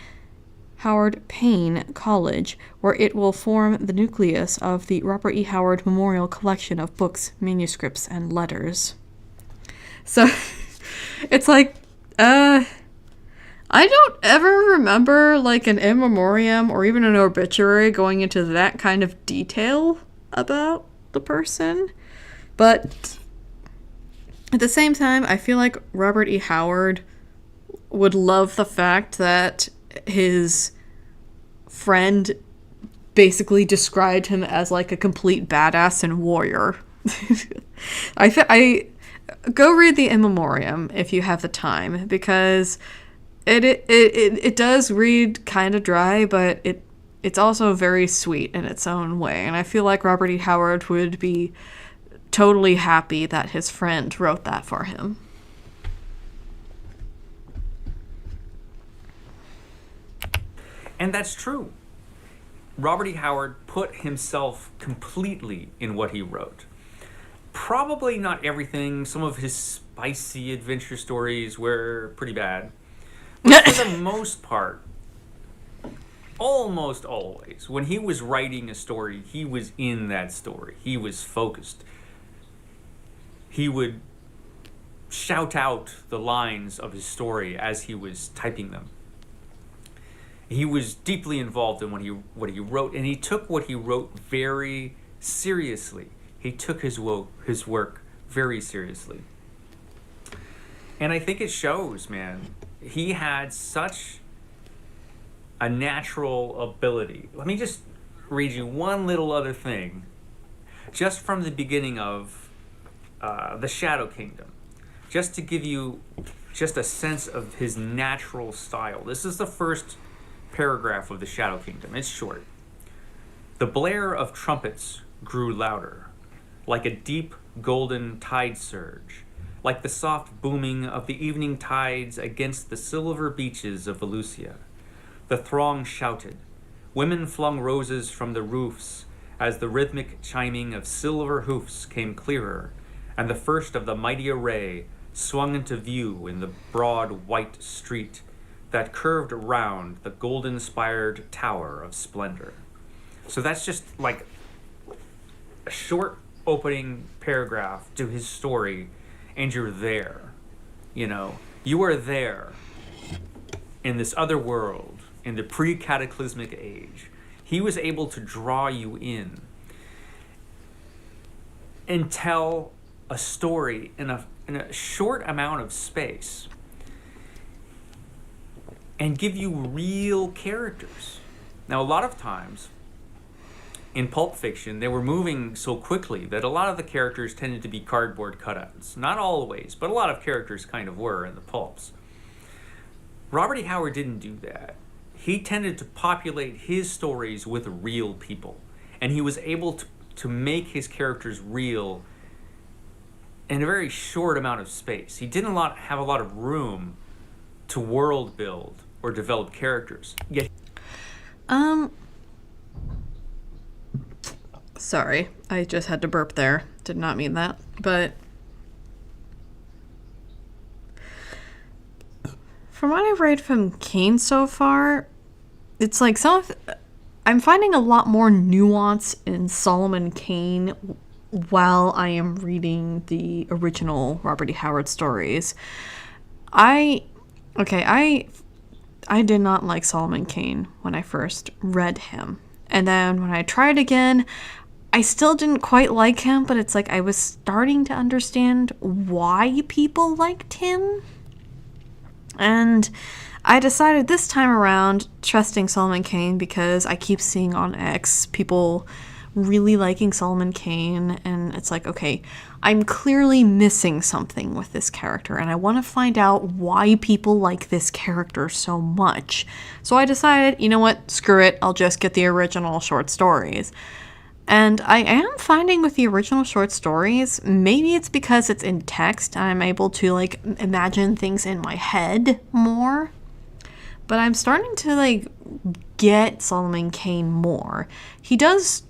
Howard Payne College, where it will form the nucleus of the Robert E. Howard Memorial Collection of books, manuscripts, and letters. So, it's like, I don't ever remember, like, an in memoriam or even an obituary going into that kind of detail about the person. But at the same time, I feel like Robert E. Howard would love the fact that his friend basically described him as, like, a complete badass and warrior. I go read the In Memoriam if you have the time, because it does read kind of dry, but it's also very sweet in its own way. And I feel like Robert E. Howard would be totally happy that his friend wrote that for him. And that's true. Robert E. Howard put himself completely in what he wrote. Probably not everything. Some of his spicy adventure stories were pretty bad. But for the most part, almost always, when he was writing a story, he was in that story. He was focused. He would shout out the lines of his story as he was typing them. He was deeply involved in what he wrote, and he took what he wrote very seriously. He took his work very seriously. And I think it shows, man. He had such a natural ability. Let me just read you one little other thing, just from the beginning of the Shadow Kingdom, just to give you just a sense of his natural style. This is the first paragraph of the Shadow Kingdom. It's short. The blare of trumpets grew louder, like a deep golden tide surge, like the soft booming of the evening tides against the silver beaches of Velusia. The throng shouted. Women flung roses from the roofs as the rhythmic chiming of silver hoofs came clearer, and the first of the mighty array swung into view in the broad white street that curved around the golden-spired tower of splendor. So that's just like a short opening paragraph to his story, and you're there. You know, you are there in this other world, in the pre-cataclysmic age. He was able to draw you in and tell a story in a short amount of space and give you real characters. Now, a lot of times in pulp fiction, they were moving so quickly that a lot of the characters tended to be cardboard cutouts. Not always, but a lot of characters kind of were in the pulps. Robert E. Howard didn't do that. He tended to populate his stories with real people, and he was able to make his characters real in a very short amount of space. He didn't have a lot of room to world build or develop characters. Yet Sorry, I just had to burp there. Did not mean that. But from what I've read from Kane so far, it's like I'm finding a lot more nuance in Solomon Kane while I am reading the original Robert E. Howard stories. I did not like Solomon Kane when I first read him. And then when I tried again, I still didn't quite like him, but it's like I was starting to understand why people liked him. And I decided this time around trusting Solomon Kane because I keep seeing on X people really liking Solomon Kane, and it's like, okay, I'm clearly missing something with this character, and I want to find out why people like this character so much. So I decided, you know what, screw it, I'll just get the original short stories. And I am finding with the original short stories, maybe it's because it's in text, and I'm able to, like, imagine things in my head more. But I'm starting to, like, get Solomon Kane more. He does,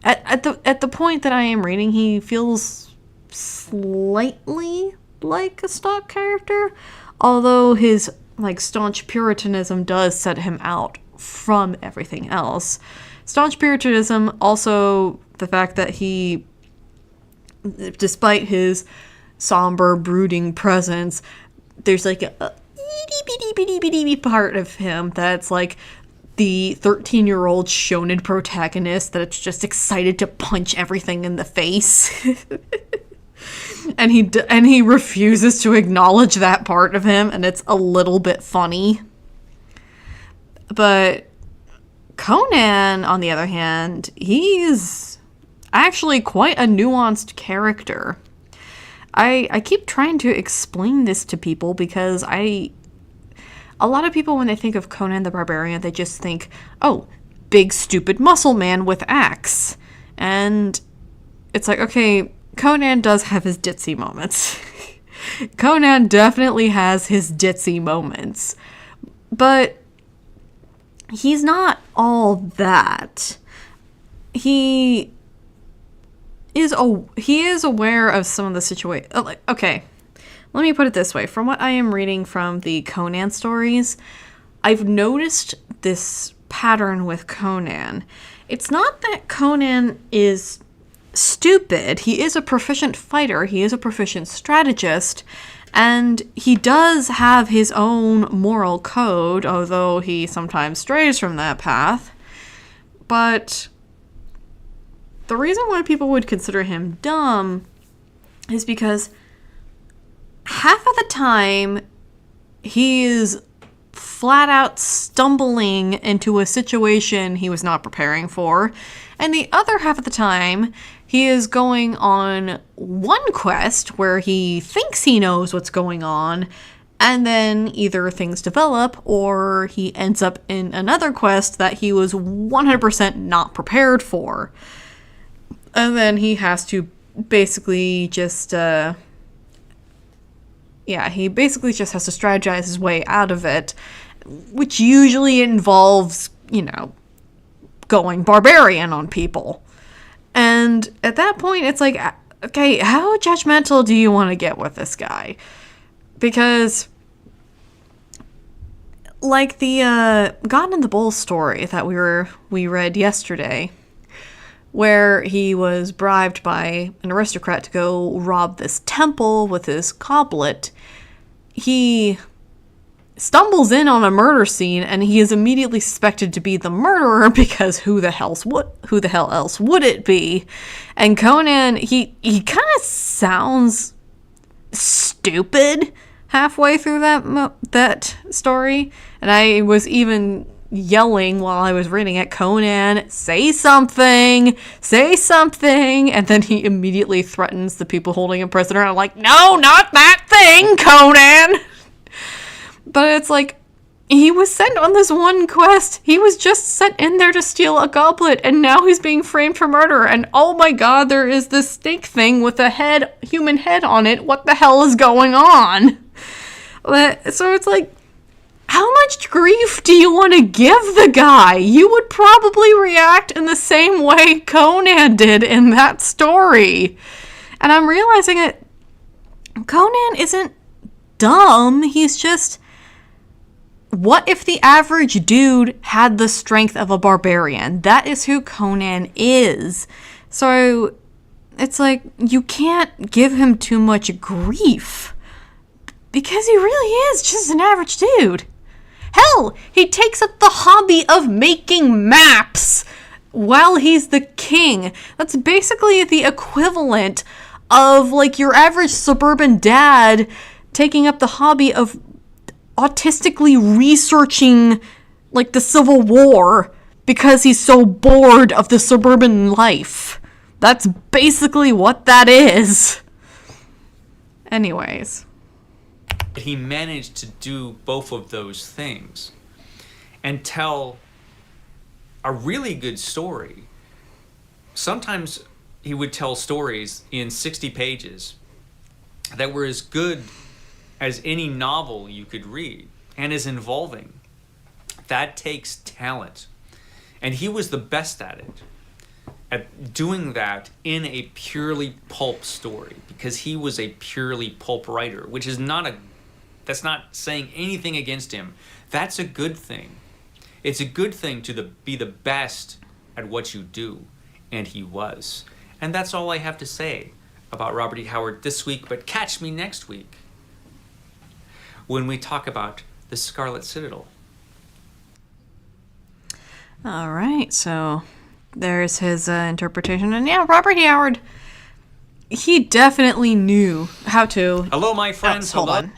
at the point that I am reading, he feels slightly like a stock character, although his, like, staunch Puritanism does set him out from everything else. Staunch Puritanism, also the fact that he, despite his somber, brooding presence, there's like a itty-bitty part of him that's like the 13-year-old shonen protagonist that's just excited to punch everything in the face. and he refuses to acknowledge that part of him, and it's a little bit funny. But Conan, on the other hand, he's actually quite a nuanced character. I keep trying to explain this to people because a lot of people, when they think of Conan the Barbarian, they just think, oh, big stupid muscle man with axe. And it's like, okay, Conan does have his ditzy moments. Conan definitely has his ditzy moments. But he's not all that. He is aware of some of the situation. Okay, let me put it this way. From what I am reading from the Conan stories, I've noticed this pattern with Conan. It's not that Conan is stupid. He is a proficient fighter. He is a proficient strategist. And he does have his own moral code, although he sometimes strays from that path. But the reason why people would consider him dumb is because half of the time he is flat out stumbling into a situation he was not preparing for, and the other half of the time he is going on one quest where he thinks he knows what's going on, and then either things develop or he ends up in another quest that he was 100% not prepared for. And then he has to basically just, he basically just has to strategize his way out of it, which usually involves, going barbarian on people. And at that point, it's like, okay, how judgmental do you want to get with this guy? Because, like the God and the Bull story that we read yesterday, where he was bribed by an aristocrat to go rob this temple with his goblet, he stumbles in on a murder scene and he is immediately suspected to be the murderer because who the hell else would it be? And Conan, he kind of sounds stupid halfway through that story, and I was even yelling while I was reading it, Conan, say something, and then he immediately threatens the people holding him prisoner. I'm like, no, not that thing, Conan. But it's like, he was sent on this one quest. He was just sent in there to steal a goblet, and now he's being framed for murder. And oh my god, there is this snake thing with a human head on it. What the hell is going on? So it's like, how much grief do you want to give the guy? You would probably react in the same way Conan did in that story. And I'm realizing that Conan isn't dumb. He's just, what if the average dude had the strength of a barbarian? That is who Conan is. So it's like, you can't give him too much grief, because he really is just an average dude. Hell, he takes up the hobby of making maps while he's the king. That's basically the equivalent of, like, your average suburban dad taking up the hobby of autistically researching, like, the Civil War because he's so bored of the suburban life. That's basically what that is. Anyways. He managed to do both of those things and tell a really good story. Sometimes he would tell stories in 60 pages that were as good as any novel you could read and as involving. That takes talent. And he was the best at it, at doing that in a purely pulp story, because he was a purely pulp writer, which is that's not saying anything against him. That's a good thing. It's a good thing to be the best at what you do, and he was. And that's all I have to say about Robert E. Howard this week, but catch me next week when we talk about the Scarlet Citadel. All right, so there's his interpretation. And yeah, Robert E. Howard, he definitely knew how to... Hello, my friends. Hold on.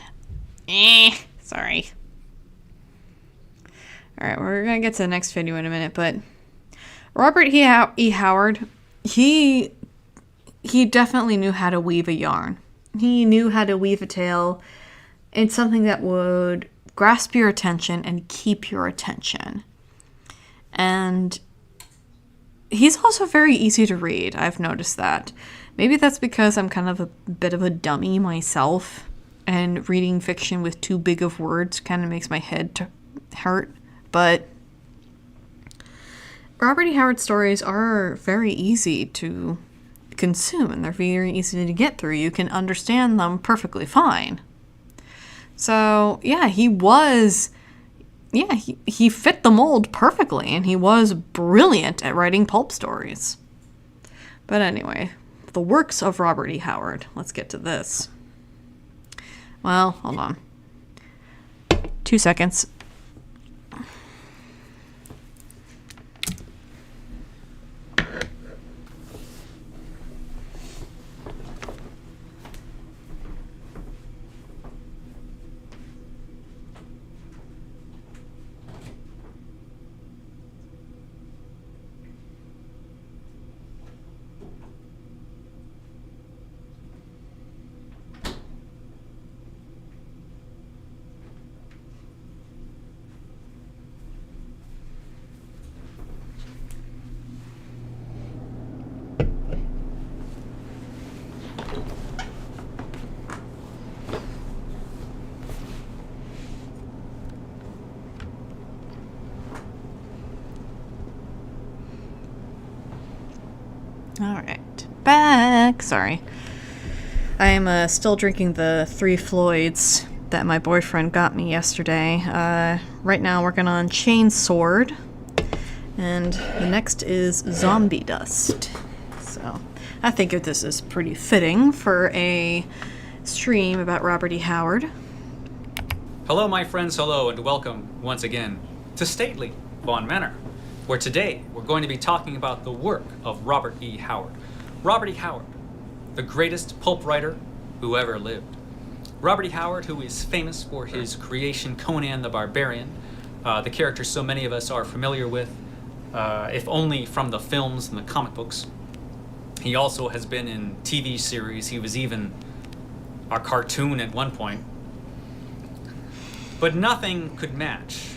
Sorry. Alright, we're gonna get to the next video in a minute, but Robert E. Howard, he definitely knew how to weave a yarn. He knew how to weave a tale in something that would grasp your attention and keep your attention. And he's also very easy to read. I've noticed that. Maybe that's because I'm kind of a bit of a dummy myself, and reading fiction with too big of words kind of makes my head hurt. But Robert E. Howard stories are very easy to consume, and they're very easy to get through. You can understand them perfectly fine. So, yeah, he was yeah, he fit the mold perfectly, and he was brilliant at writing pulp stories. But anyway, the works of Robert E. Howard. Let's get to this. Well, hold on. 2 seconds. Alright, back. Sorry. I am still drinking the 3 Floyds that my boyfriend got me yesterday. Right now working on Chain Sword, and the next is Zombie Dust. So I think this is pretty fitting for a stream about Robert E. Howard. Hello, my friends, hello, and welcome once again to Stately Von Manor, where today we're going to be talking about the work of Robert E. Howard. Robert E. Howard, the greatest pulp writer who ever lived. Robert E. Howard, who is famous for his creation Conan the Barbarian, the character so many of us are familiar with, if only from the films and the comic books. He also has been in TV series. He was even a cartoon at one point. But nothing could match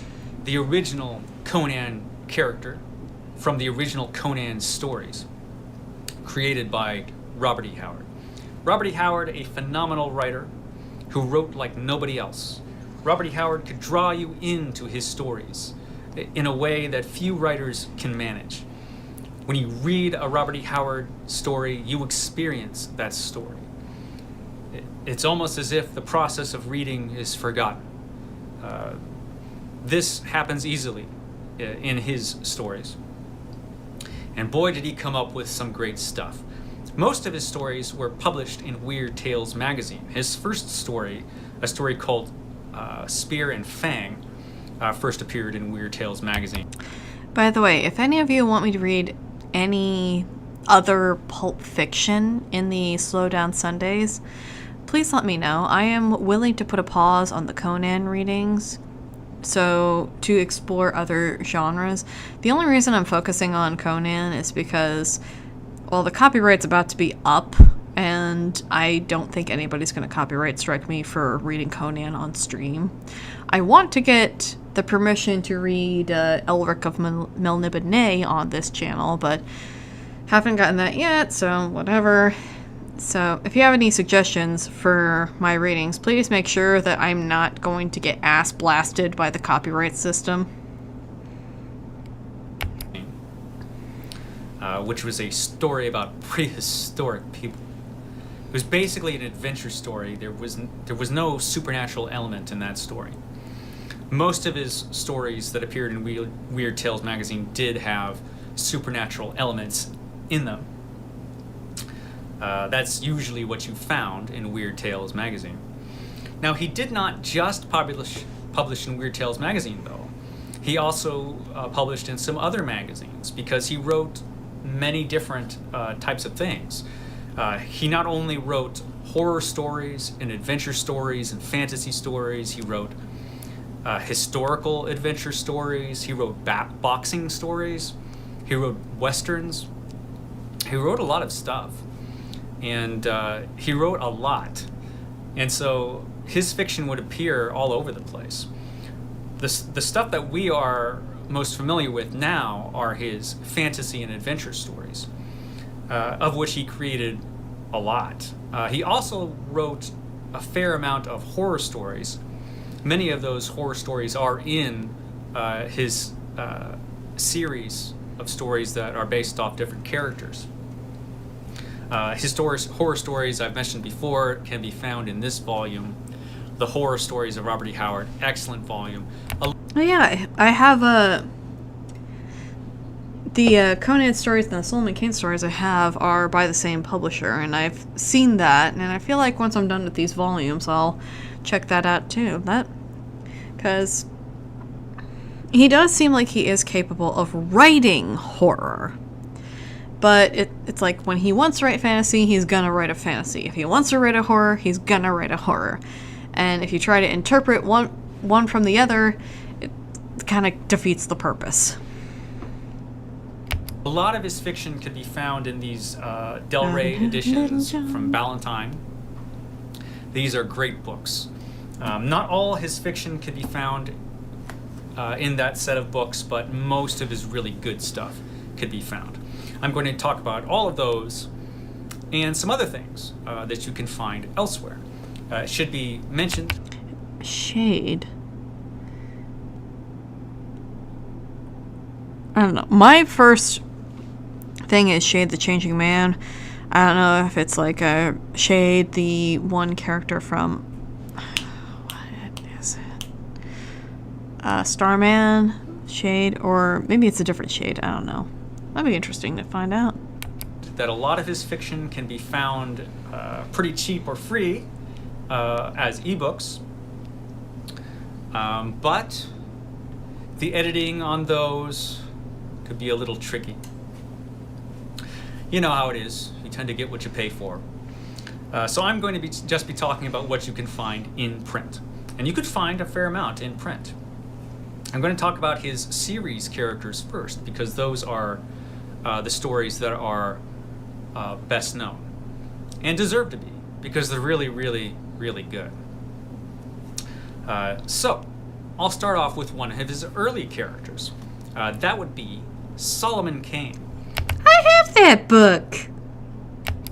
the original Conan character from the original Conan stories created by Robert E. Howard. Robert E. Howard, a phenomenal writer who wrote like nobody else. Robert E. Howard could draw you into his stories in a way that few writers can manage. When you read a Robert E. Howard story, you experience that story. It's almost as if the process of reading is forgotten. This happens easily in his stories. And boy, did he come up with some great stuff. Most of his stories were published in Weird Tales magazine. His first story, a story called Spear and Fang, first appeared in Weird Tales magazine. By the way, if any of you want me to read any other pulp fiction in the Slow Down Sundays, please let me know. I am willing to put a pause on the Conan readings so to explore other genres. The only reason I'm focusing on Conan is because, well, the copyright's about to be up, and I don't think anybody's going to copyright strike me for reading Conan on stream. I want to get the permission to read Elric of Melniboné on this channel, but haven't gotten that yet, so whatever. So if you have any suggestions for my readings, please make sure that I'm not going to get ass blasted by the copyright system. Which was a story about prehistoric people. It was basically an adventure story. There was no supernatural element in that story. Most of his stories that appeared in Weird Tales magazine did have supernatural elements in them. That's usually what you found in Weird Tales magazine. Now, he did not just publish in Weird Tales magazine, though. He also published in some other magazines because he wrote many different types of things. He not only wrote horror stories and adventure stories and fantasy stories, he wrote historical adventure stories, he wrote boxing stories, he wrote westerns, he wrote a lot of stuff. And he wrote a lot. And so his fiction would appear all over the place. The stuff that we are most familiar with now are his fantasy and adventure stories, of which he created a lot. He also wrote a fair amount of horror stories. Many of those horror stories are in his series of stories that are based off different characters. His horror stories, I've mentioned before, can be found in this volume. The Horror Stories of Robert E. Howard. Excellent volume. Oh yeah, I have the Conan stories and the Solomon Kane stories I have are by the same publisher, and I've seen that, and I feel like once I'm done with these volumes, I'll check that out too. Because he does seem like he is capable of writing horror. But it's like when he wants to write fantasy, he's gonna write a fantasy. If he wants to write a horror, he's gonna write a horror. And if you try to interpret one from the other, it kind of defeats the purpose. A lot of his fiction can be found in these Del Rey editions from Ballantine. These are great books. Not all his fiction can be found in that set of books, but most of his really good stuff could be found. I'm going to talk about all of those and some other things that you can find elsewhere. It should be mentioned. Shade. I don't know. My first thing is Shade the Changing Man. I don't know if it's like a Shade, the one character from what is it? Starman Shade, or maybe it's a different Shade. I don't know. That'd be interesting to find out. That a lot of his fiction can be found pretty cheap or free as ebooks, but the editing on those could be a little tricky. You know how it is. You tend to get what you pay for. So I'm going to just be talking about what you can find in print. And you could find a fair amount in print. I'm going to talk about his series characters first, because those are the stories that are best known. And deserve to be, because they're really, really, really good. So, I'll start off with one of his early characters. That would be Solomon Kane. I have that book.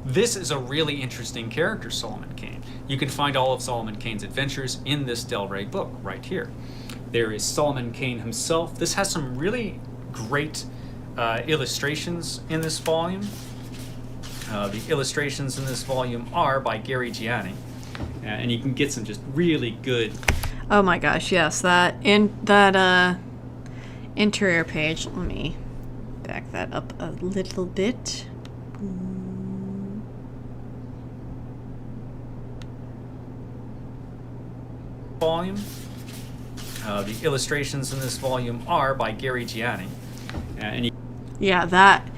This is a really interesting character, Solomon Kane. You can find all of Solomon Kane's adventures in this Del Rey book right here. There is Solomon Kane himself. This has some really great illustrations in this volume. The illustrations in this volume are by Gary Gianni, and you can get some just really good. Oh my gosh, yes, that interior page. Let me back that up a little bit. Volume. The illustrations in this volume are by Gary Gianni, and yeah, that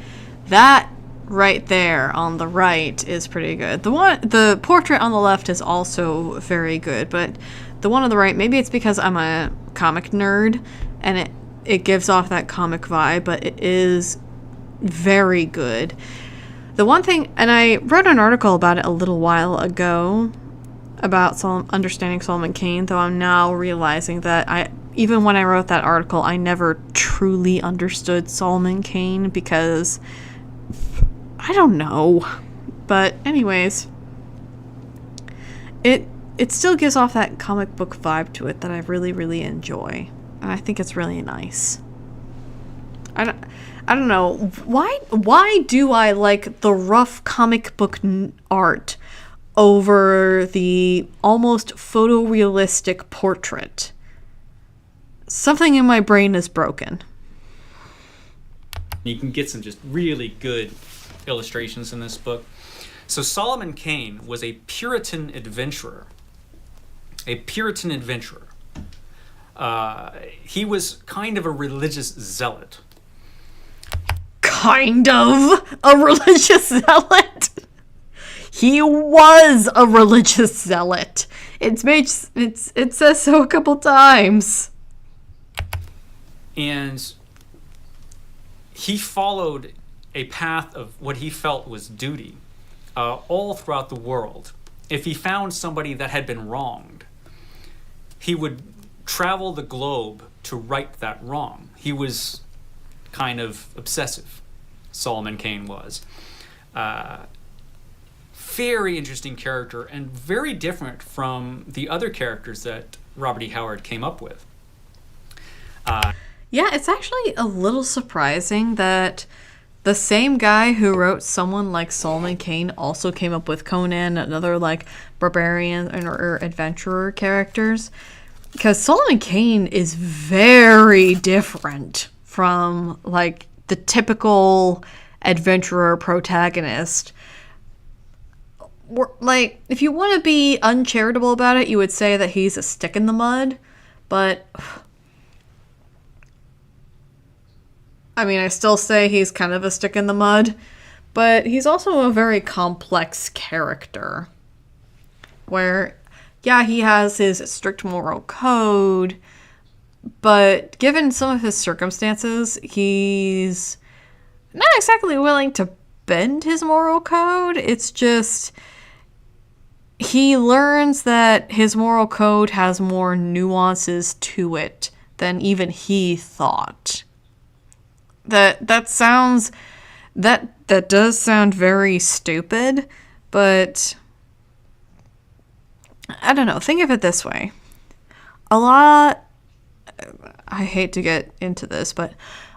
right there on the right is pretty good. The portrait on the left is also very good, but the one on the right, maybe it's because I'm a comic nerd and it gives off that comic vibe, but it is very good. The one thing, and I wrote an article about it a little while ago about understanding Solomon Kane, though I'm now realizing that even when I wrote that article, I never truly understood Solomon Kane because I don't know. But anyways, it still gives off that comic book vibe to it that I really, really enjoy. And I think it's really nice. I don't know. Why do I like the rough comic book art over the almost photorealistic portrait? Something in my brain is broken. you can get some just really good illustrations in this book. So Solomon Kane was a Puritan adventurer. A Puritan adventurer. He was kind of a religious zealot. Kind of a religious zealot? He was a religious zealot. It says so a couple times. And he followed a path of what he felt was duty all throughout the world. If he found somebody that had been wronged, he would travel the globe to right that wrong. He was kind of obsessive, Solomon Kane was. Very interesting character and very different from the other characters that Robert E. Howard came up with. Yeah, it's actually a little surprising that the same guy who wrote someone like Solomon Kane also came up with Conan and other like barbarian or adventurer characters. Because Solomon Kane is very different from like the typical adventurer protagonist. Like, if you want to be uncharitable about it, you would say that he's a stick in the mud, but I mean, I still say he's kind of a stick in the mud, but he's also a very complex character. Where, yeah, he has his strict moral code, but given some of his circumstances, he's not exactly willing to bend his moral code. It's just he learns that his moral code has more nuances to it than even he thought. That does sound very stupid, but I don't know. Think of it this way. I hate to get into this, but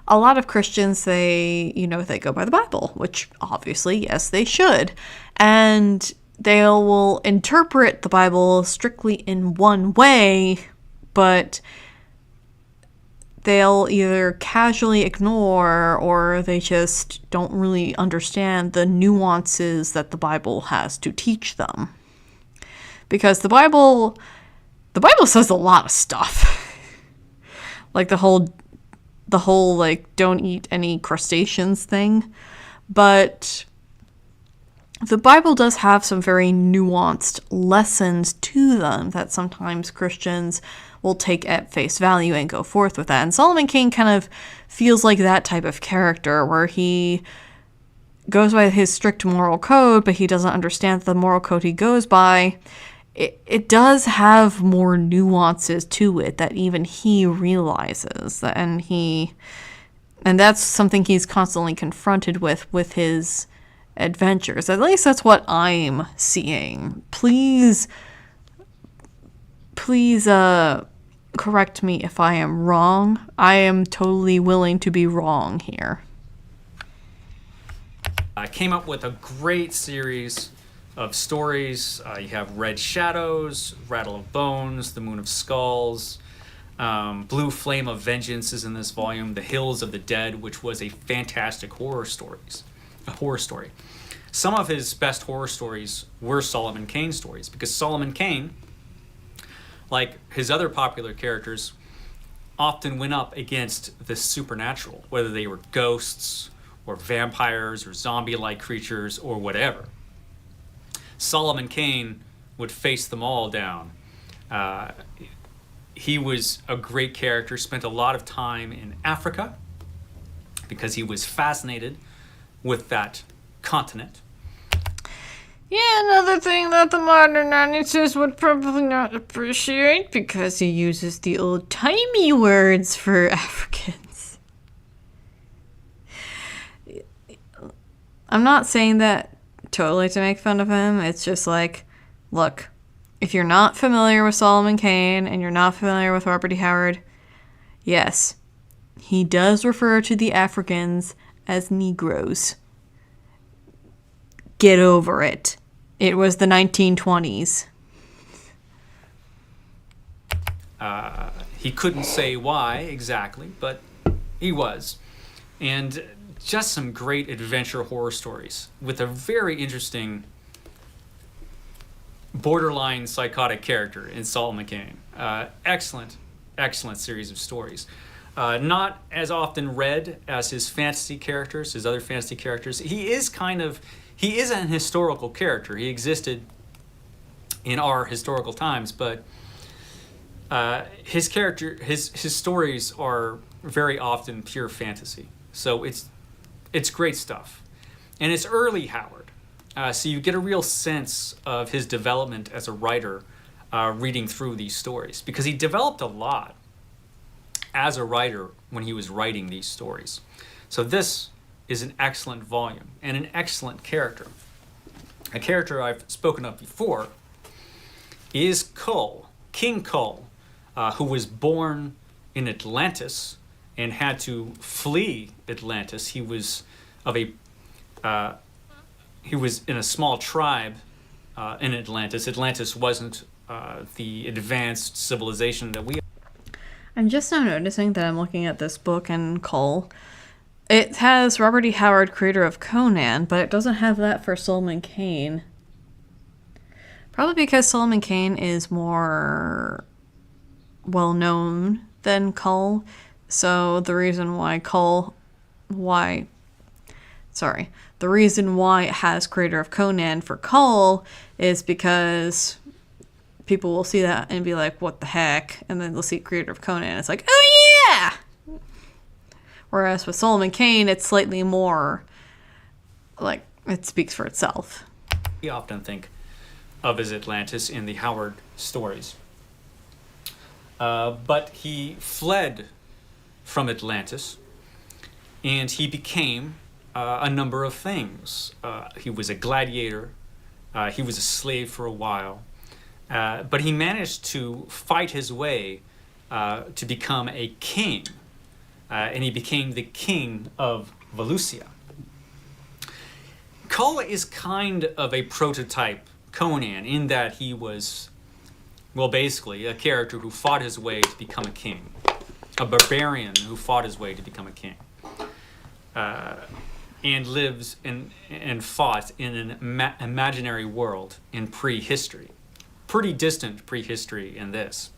a lot of Christians, they go by the Bible, which obviously, yes, they should. And they will interpret the Bible strictly in one way, but they'll either casually ignore or they just don't really understand the nuances that the Bible has to teach them. Because the Bible says a lot of stuff. Like the whole like don't eat any crustaceans thing. But the Bible does have some very nuanced lessons to them that sometimes Christians will take at face value and go forth with that. And Solomon Kane kind of feels like that type of character where he goes by his strict moral code, but he doesn't understand the moral code he goes by. It does have more nuances to it that even he realizes, and that's something he's constantly confronted with his adventures. At least that's what I'm seeing. Please correct me if I am wrong. I am totally willing to be wrong here. I came up with a great series of stories. You have Red Shadows, Rattle of Bones, The Moon of Skulls, Blue Flame of Vengeance is in this volume, The Hills of the Dead, which was a fantastic horror story. Some of his best horror stories were Solomon Kane stories, because Solomon Kane, like his other popular characters, often went up against the supernatural, whether they were ghosts or vampires or zombie-like creatures or whatever. Solomon Kane would face them all down. He was a great character, spent a lot of time in Africa because he was fascinated with that continent. Yeah, another thing that the modern audiences would probably not appreciate because he uses the old-timey words for Africans. I'm not saying that totally to make fun of him. It's just like, look, if you're not familiar with Solomon Kane and you're not familiar with Robert E. Howard, yes, he does refer to the Africans as Negroes. Get over it. It was the 1920s. He couldn't say why exactly, but he was. And just some great adventure horror stories with a very interesting borderline psychotic character in Solomon Kane. Excellent series of stories. Not as often read as his fantasy characters, his other fantasy characters. He is an historical character. He existed in our historical times, but his stories are very often pure fantasy. So it's great stuff. And it's early Howard. So you get a real sense of his development as a writer reading through these stories, because he developed a lot as a writer when he was writing these stories. So this is an excellent volume and an excellent character. A character I've spoken of before is Kull, King Kull, who was born in Atlantis and had to flee Atlantis. He was of a he was in a small tribe in Atlantis. Atlantis wasn't the advanced civilization that we. I'm just now noticing that I'm looking at this book and Cole. It has Robert E. Howard, creator of Conan, but it doesn't have that for Solomon Kane. Probably because Solomon Kane is more well known than Cull. So the reason why the reason why it has creator of Conan for Cull is because people will see that and be like, what the heck? And then they'll see creator of Conan. It's like, oh yeah! Whereas with Solomon Kane, it's slightly more like it speaks for itself. We often think of as Atlantis in the Howard stories. But he fled from Atlantis and he became a number of things. He was a gladiator, he was a slave for a while, but he managed to fight his way to become a king, and he became the king of Valusia. Cull is kind of a prototype Conan in that he was, well, basically a character who fought his way to become a king, a barbarian who fought his way to become a king, and lives and fought in an imaginary world in prehistory, pretty distant prehistory in this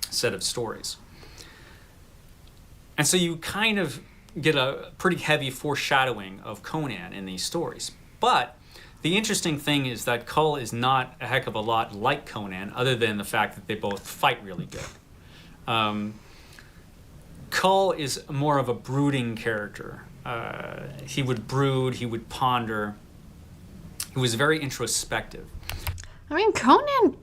set of stories. And so you kind of get a pretty heavy foreshadowing of Conan in these stories. But the interesting thing is that Cull is not a heck of a lot like Conan, other than the fact that they both fight really good. Cull is more of a brooding character. He would brood, he would ponder. He was very introspective. I mean, Conan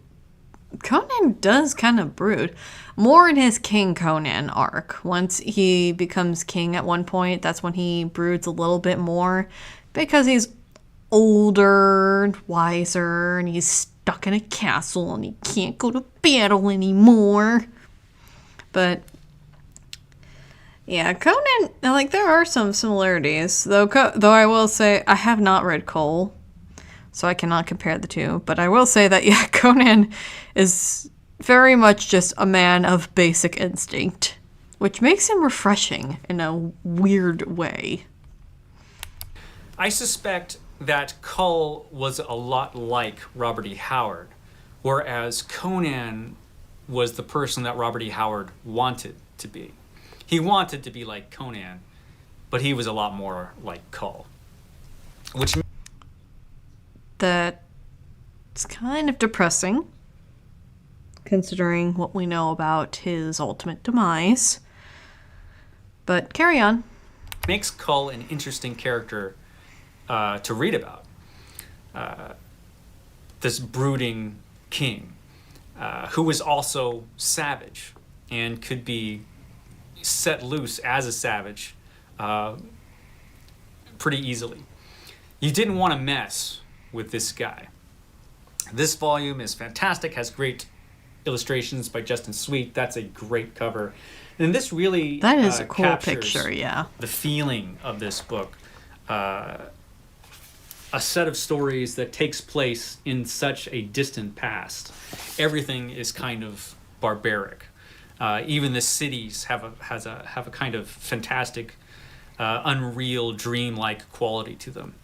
does kind of brood. More in his King Conan arc. Once he becomes king at one point, that's when he broods a little bit more. Because he's older and wiser, and he's stuck in a castle, and he can't go to battle anymore. But yeah, Conan, like, there are some similarities. Though I will say, I have not read Cole, so I cannot compare the two. But I will say that, yeah, Conan is very much just a man of basic instinct, which makes him refreshing in a weird way. I suspect that Cull was a lot like Robert E. Howard, whereas Conan was the person that Robert E. Howard wanted to be. He wanted to be like Conan, but he was a lot more like Cull. That's kind of depressing, considering what we know about his ultimate demise. But carry on. Makes Cull an interesting character to read about. This brooding king who was also savage and could be set loose as a savage pretty easily. You didn't want to mess with this guy. This volume is fantastic, has great illustrations by Justin Sweet. That's a great cover. And this really that is a cool captures picture, yeah. the feeling of this book. A set of stories that takes place in such a distant past. Everything is kind of barbaric. Even the cities have a kind of fantastic, unreal, dreamlike quality to them.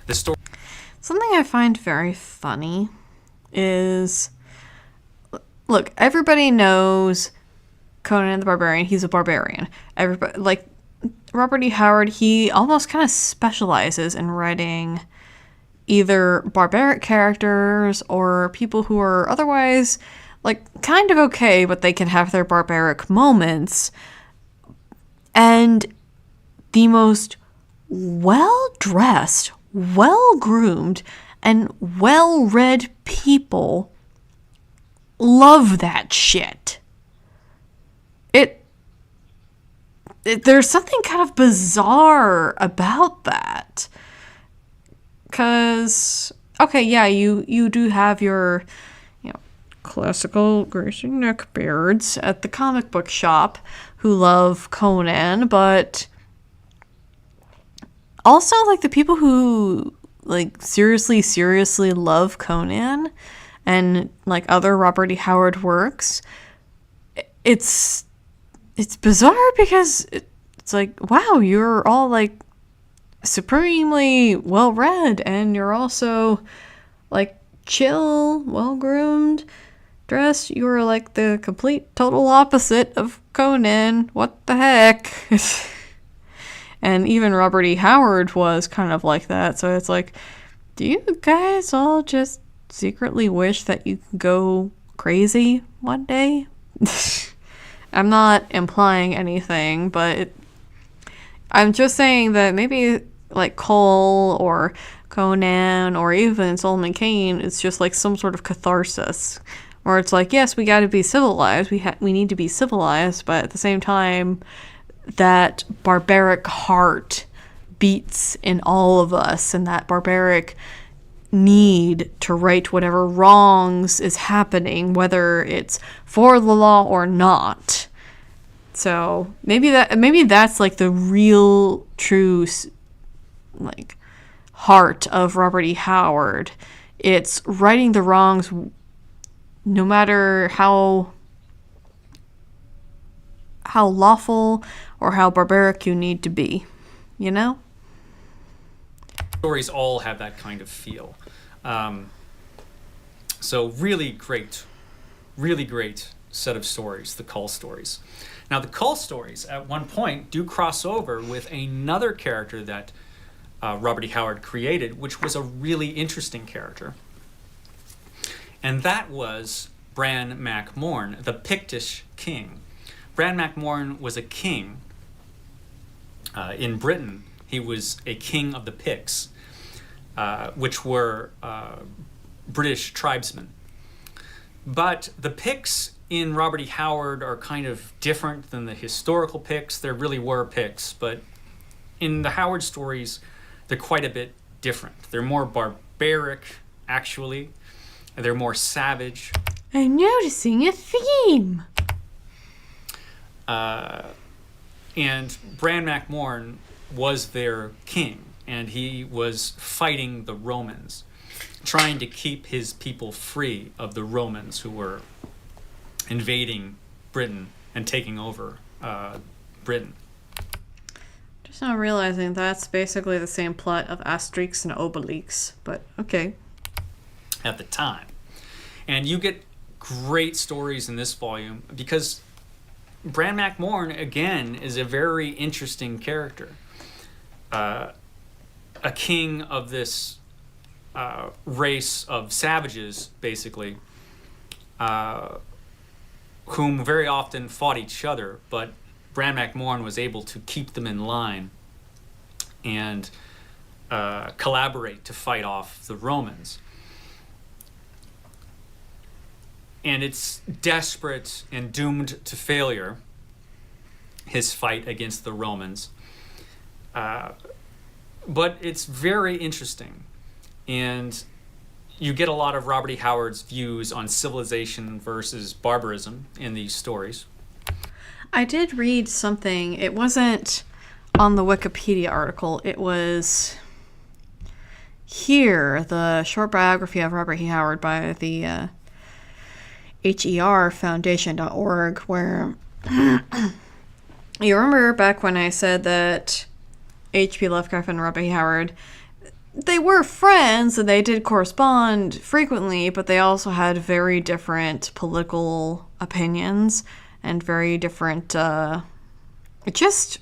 The story. Something I find very funny is, look, everybody knows Conan the Barbarian. He's a barbarian. Everybody, like, Robert E. Howard, he almost kind of specializes in writing either barbaric characters or people who are otherwise, like, kind of okay, but they can have their barbaric moments. And the most well-dressed, well-groomed, and well-read people love that shit. There's something kind of bizarre about that. 'Cause, okay, yeah, you do have your, classical greasy neckbeards at the comic book shop who love Conan, but also, like, the people who, like, seriously love Conan and, like, other Robert E. Howard works, it's bizarre because it's like, wow, you're all, like, supremely well-read, and you're also, like, chill, well-groomed, dressed. You're, like, the complete total opposite of Conan. What the heck? And even Robert E. Howard was kind of like that. So it's like, do you guys all just secretly wish that you could go crazy one day? I'm not implying anything, but I'm just saying that maybe like Cole or Conan or even Solomon Kane, it's just like some sort of catharsis. Or it's like, yes, we got to be civilized. We need to be civilized, but at the same time, that barbaric heart beats in all of us, and that barbaric need to right whatever wrongs is happening, whether it's for the law or not. So maybe that's like the real true like heart of Robert E. Howard. It's righting the wrongs no matter how lawful or how barbaric you need to be, you know? Stories all have that kind of feel. So really great set of stories, the Cull stories. Now the Cull stories at one point do cross over with another character that Robert E. Howard created, which was a really interesting character. And that was Bran Mac Morn, the Pictish king. Bran Mac Morn was a king in Britain. He was a king of the Picts, which were British tribesmen. But the Picts in Robert E. Howard are kind of different than the historical Picts. There really were Picts, but in the Howard stories, they're quite a bit different. They're more barbaric, actually. They're more savage. I'm noticing a theme. And Bran Mac Morn was their king, and he was fighting the Romans, trying to keep his people free of the Romans who were invading Britain and taking over Britain. Just now realizing that's basically the same plot of Asterix and Obelix, but okay. At the time. And you get great stories in this volume because Bran Mac Morn, again, is a very interesting character. A king of this race of savages, basically, whom very often fought each other, but Bran Mac Morn was able to keep them in line and collaborate to fight off the Romans. And it's desperate and doomed to failure, his fight against the Romans. But it's very interesting. And you get a lot of Robert E. Howard's views on civilization versus barbarism in these stories. I did read something. It wasn't on the Wikipedia article. It was here, the short biography of Robert E. Howard by the herfoundation.org, where you remember back when I said that H.P. Lovecraft and Robert E. Howard, they were friends and they did correspond frequently, but they also had very different political opinions and very different just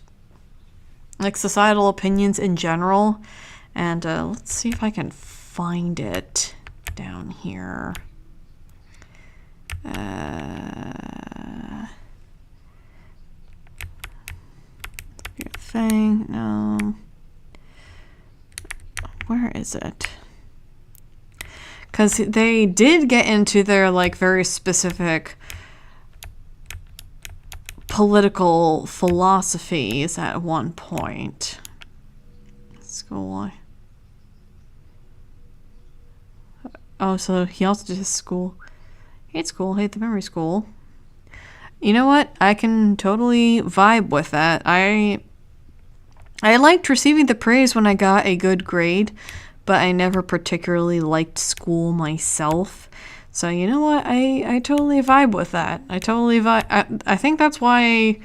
like societal opinions in general. And let's see if I can find it down here. Thing, no. Where is it? Because they did get into their like very specific political philosophies at one point. School. Oh, so he also did school. Hate school, hate the memory school. You know what? I can totally vibe with that. I I liked receiving the praise when I got a good grade, but I never particularly liked school myself. So you know what? I totally vibe with that. I totally vibe. I think that's why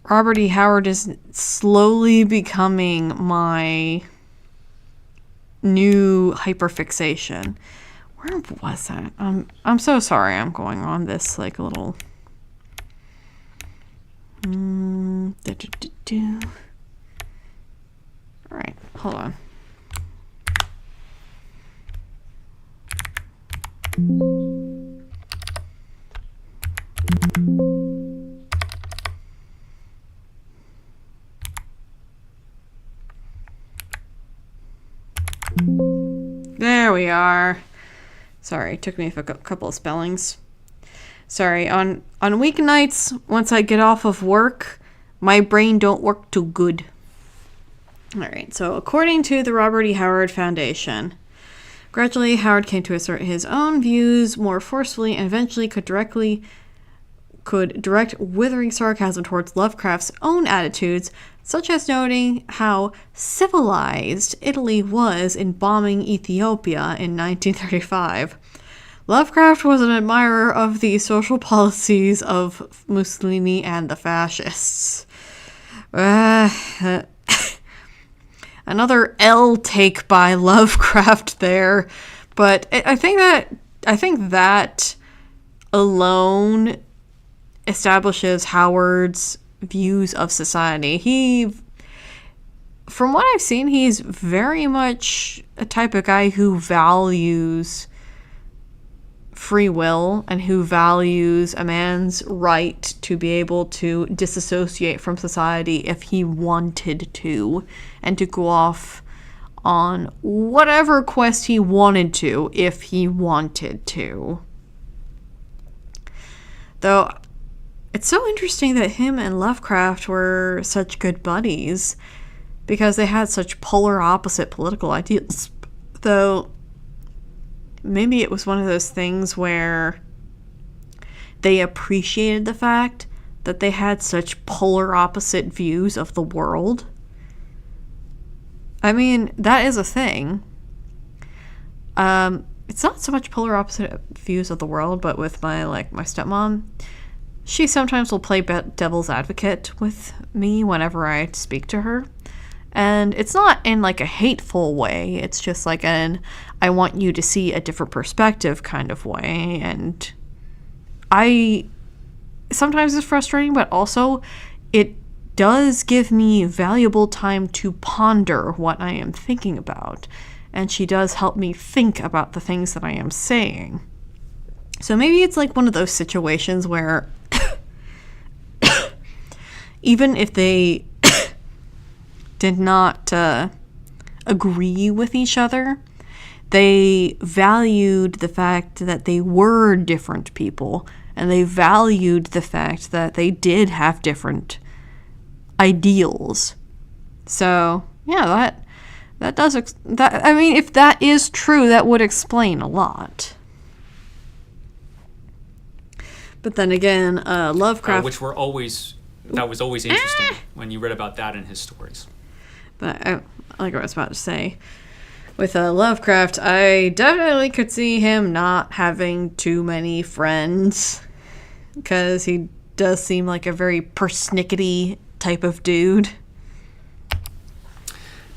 Robert E. Howard is slowly becoming my new hyperfixation. Where was that? I'm so sorry. I'm going on this like little. All right, hold on. There we are. Sorry, it took me a couple of spellings. Sorry, on weeknights, once I get off of work, my brain don't work too good. Alright, so according to the Robert E. Howard Foundation, gradually Howard came to assert his own views more forcefully and eventually could direct withering sarcasm towards Lovecraft's own attitudes, such as noting how civilized Italy was in bombing Ethiopia in 1935. Lovecraft was an admirer of the social policies of Mussolini and the fascists. Another L take by Lovecraft there, but I think that alone establishes Howard's views of society. From what I've seen, he's very much a type of guy who values free will and who values a man's right to be able to disassociate from society if he wanted to, and to go off on whatever quest he wanted to if he wanted to. Though it's so interesting that him and Lovecraft were such good buddies because they had such polar opposite political ideals. Though maybe it was one of those things where they appreciated the fact that they had such polar opposite views of the world. I mean, that is a thing. It's not so much polar opposite views of the world, but with my stepmom, she sometimes will play devil's advocate with me whenever I speak to her. And it's not in like a hateful way. It's just like I want you to see a different perspective kind of way. And sometimes it's frustrating, but also it does give me valuable time to ponder what I am thinking about. And she does help me think about the things that I am saying. So maybe it's like one of those situations where even if they did not agree with each other, they valued the fact that they were different people, and they valued the fact that they did have different ideals. So yeah, that does I mean, if that is true, that would explain a lot. But then again, Lovecraft, that was always interesting when you read about that in his stories. But like I was about to say, with Lovecraft, I definitely could see him not having too many friends, because he does seem like a very persnickety type of dude.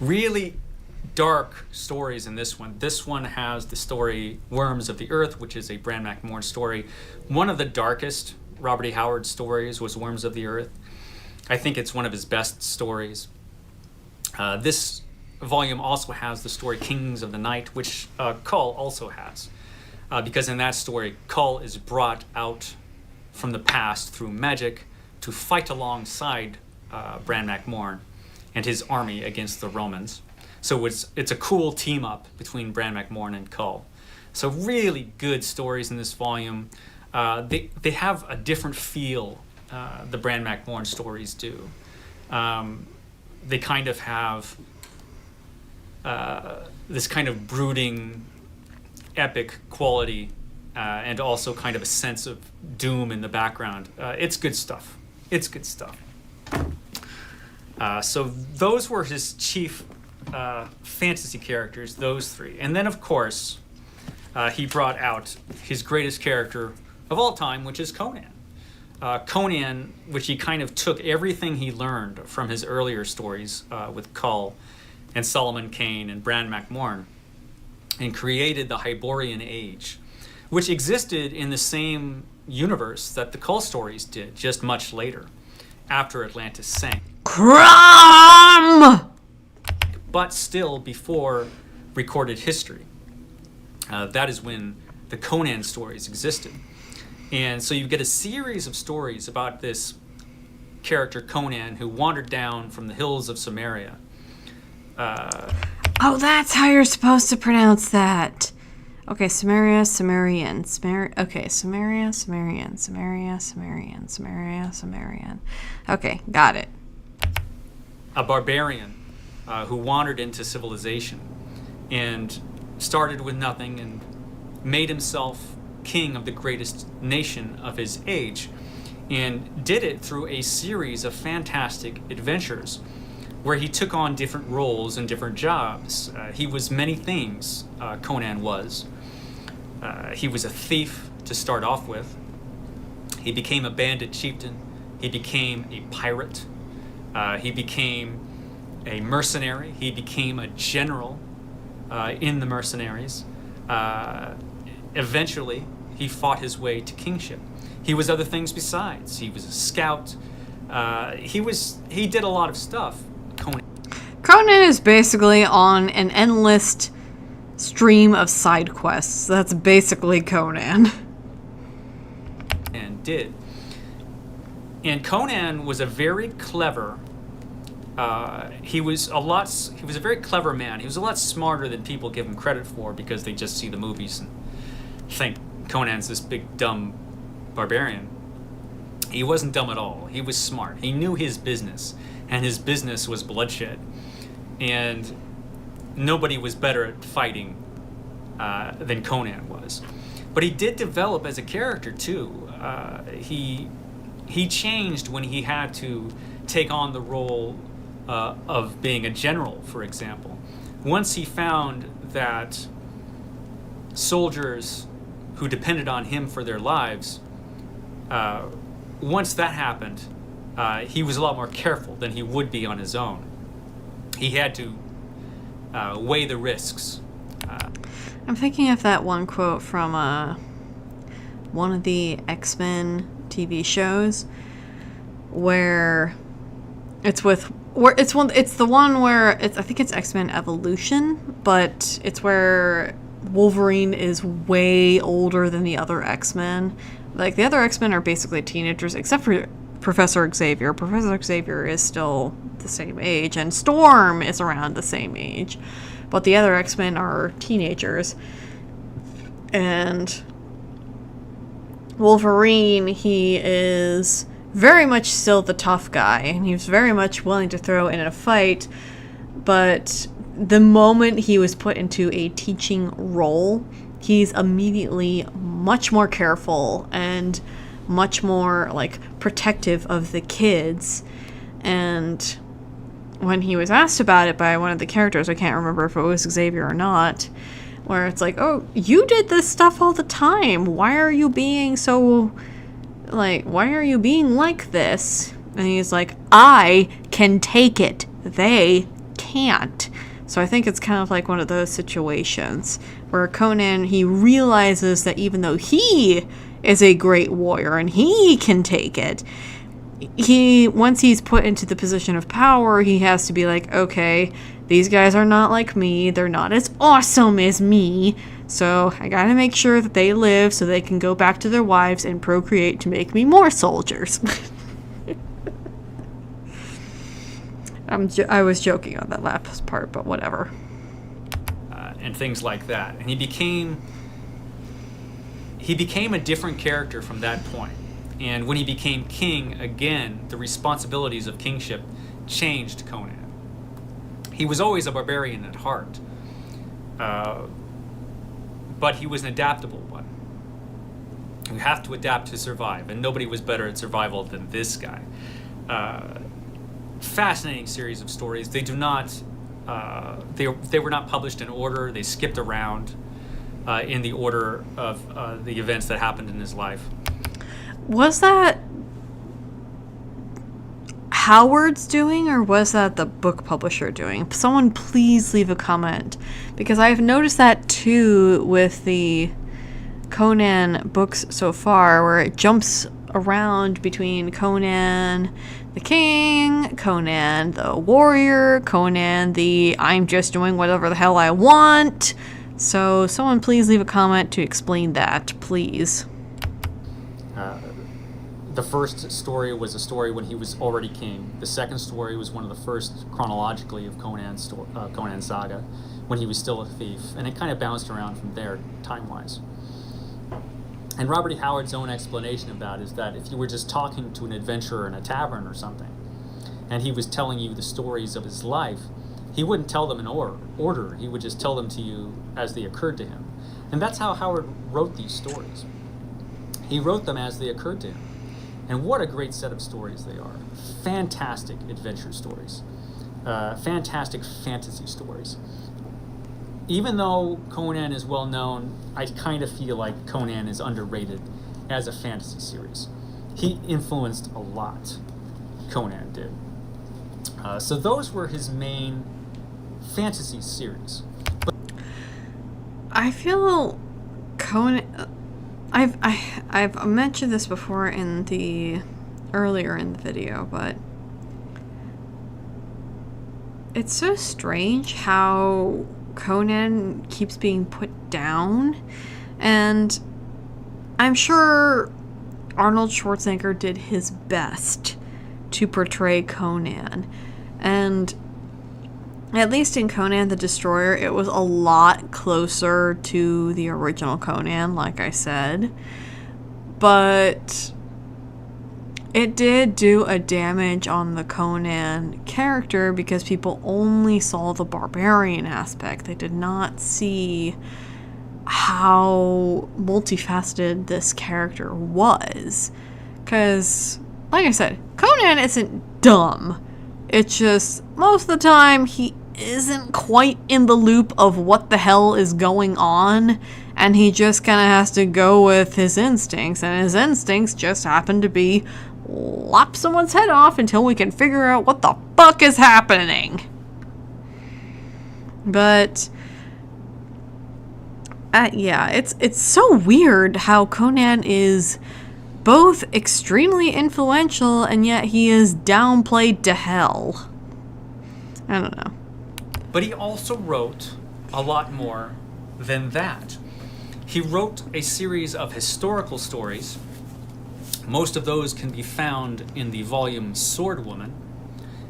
Really dark stories in this one. This one has the story Worms of the Earth, which is a Bran Mak Morn story. One of the darkest Robert E. Howard stories was Worms of the Earth. I think it's one of his best stories. This volume also has the story Kings of the Night, which Kull also has. Because in that story, Kull is brought out from the past through magic to fight alongside Bran Mak Morn and his army against the Romans. So it's a cool team up between Bran Mak Morn and Kull. So really good stories in this volume. They have a different feel, the Bran Mak Morn stories do. They kind of have this kind of brooding, epic quality, and also kind of a sense of doom in the background. It's good stuff. It's good stuff. So those were his chief fantasy characters, those three. And then, of course, he brought out his greatest character of all time, which is Conan. Conan, which he kind of took everything he learned from his earlier stories with Cull and Solomon Kane and Bran MacMorn, and created the Hyborian Age, which existed in the same universe that the Cull stories did, just much later, after Atlantis sank. Crum! But still before recorded history. That is when the Conan stories existed. And so you get a series of stories about this character Conan who wandered down from the hills of Samaria. Oh, that's how you're supposed to pronounce that. Okay, Samaria, Sumerian. Okay, Samaria, Sumerian. Samaria, Sumerian. Samaria, Sumerian. Okay, got it. A barbarian who wandered into civilization and started with nothing and made himself king of the greatest nation of his age, and did it through a series of fantastic adventures where he took on different roles and different jobs. He was many things, Conan was. He was a thief to start off with. He became a bandit chieftain. He became a pirate. He became a mercenary. He became a general in the mercenaries. Eventually, he fought his way to kingship. He was other things besides. He was a scout. He did a lot of stuff. Conan is basically on an endless stream of side quests. That's basically Conan. And did. And Conan was a very clever. He was a very clever man. He was a lot smarter than people give him credit for because they just see the movies and think Conan's this big dumb barbarian. He wasn't dumb at all. He was smart. He knew his business, and his business was bloodshed. And nobody was better at fighting than Conan was. But he did develop as a character too. He changed when he had to take on the role of being a general, for example. Once he found that soldiers who depended on him for their lives, once that happened, he was a lot more careful than he would be on his own. He had to weigh the risks. I'm thinking of that one quote from one of the X-Men TV shows where it's the one where I think it's X-Men Evolution, but it's where Wolverine is way older than the other X-Men. Like, the other X-Men are basically teenagers, except for Professor Xavier. Professor Xavier is still the same age, and Storm is around the same age. But the other X-Men are teenagers. And Wolverine, he is very much still the tough guy, and he was very much willing to throw in a fight. But the moment he was put into a teaching role, he's immediately much more careful and much more, like, protective of the kids. And when he was asked about it by one of the characters, I can't remember if it was Xavier or not, where it's like, oh, you did this stuff all the time. Why are you being so, like, why are you being like this? And he's like, I can take it. They can't. So I think it's kind of like one of those situations where Conan, he realizes that even though he is a great warrior and he can take it, once he's put into the position of power, he has to be like, okay, these guys are not like me, they're not as awesome as me, so I gotta make sure that they live so they can go back to their wives and procreate to make me more soldiers. I was joking on that last part, but whatever. And things like that. And he became a different character from that point. And when he became king, again, the responsibilities of kingship changed Conan. He was always a barbarian at heart, but he was an adaptable one. You have to adapt to survive, and nobody was better at survival than this guy. fascinating series of stories. They do not, they were not published in order. They skipped around in the order of the events that happened in his life. Was that Howard's doing, or was that the book publisher doing? Someone please leave a comment, because I've noticed that too with the Conan books so far, where it jumps around between Conan the King, Conan the Warrior, Conan the I'm just doing whatever the hell I want. So someone please leave a comment to explain that, please. The first story was a story when he was already king. The second story was one of the first chronologically of Conan's saga, when he was still a thief, and it kind of bounced around from there time-wise. And Robert E. Howard's own explanation of that is that if you were just talking to an adventurer in a tavern or something, and he was telling you the stories of his life, he wouldn't tell them in order. He would just tell them to you as they occurred to him. And that's how Howard wrote these stories. He wrote them as they occurred to him. And what a great set of stories they are. Fantastic adventure stories. Fantastic fantasy stories. Even though Conan is well known, I kind of feel like Conan is underrated as a fantasy series. He influenced a lot, Conan did. So those were his main fantasy series. I feel Conan... I've mentioned this before earlier in the video, but it's so strange how Conan keeps being put down, and I'm sure Arnold Schwarzenegger did his best to portray Conan, and at least in Conan the Destroyer, it was a lot closer to the original Conan, like I said. But it did do a damage on the Conan character because people only saw the barbarian aspect. They did not see how multifaceted this character was. Because, like I said, Conan isn't dumb. It's just, most of the time, he isn't quite in the loop of what the hell is going on, and he just kind of has to go with his instincts, and his instincts just happen to be lop someone's head off until we can figure out what the fuck is happening. But yeah, it's so weird how Conan is both extremely influential and yet he is downplayed to hell. I don't know. But he also wrote a lot more than that. He wrote a series of historical stories. Most of those can be found in the volume Sword Woman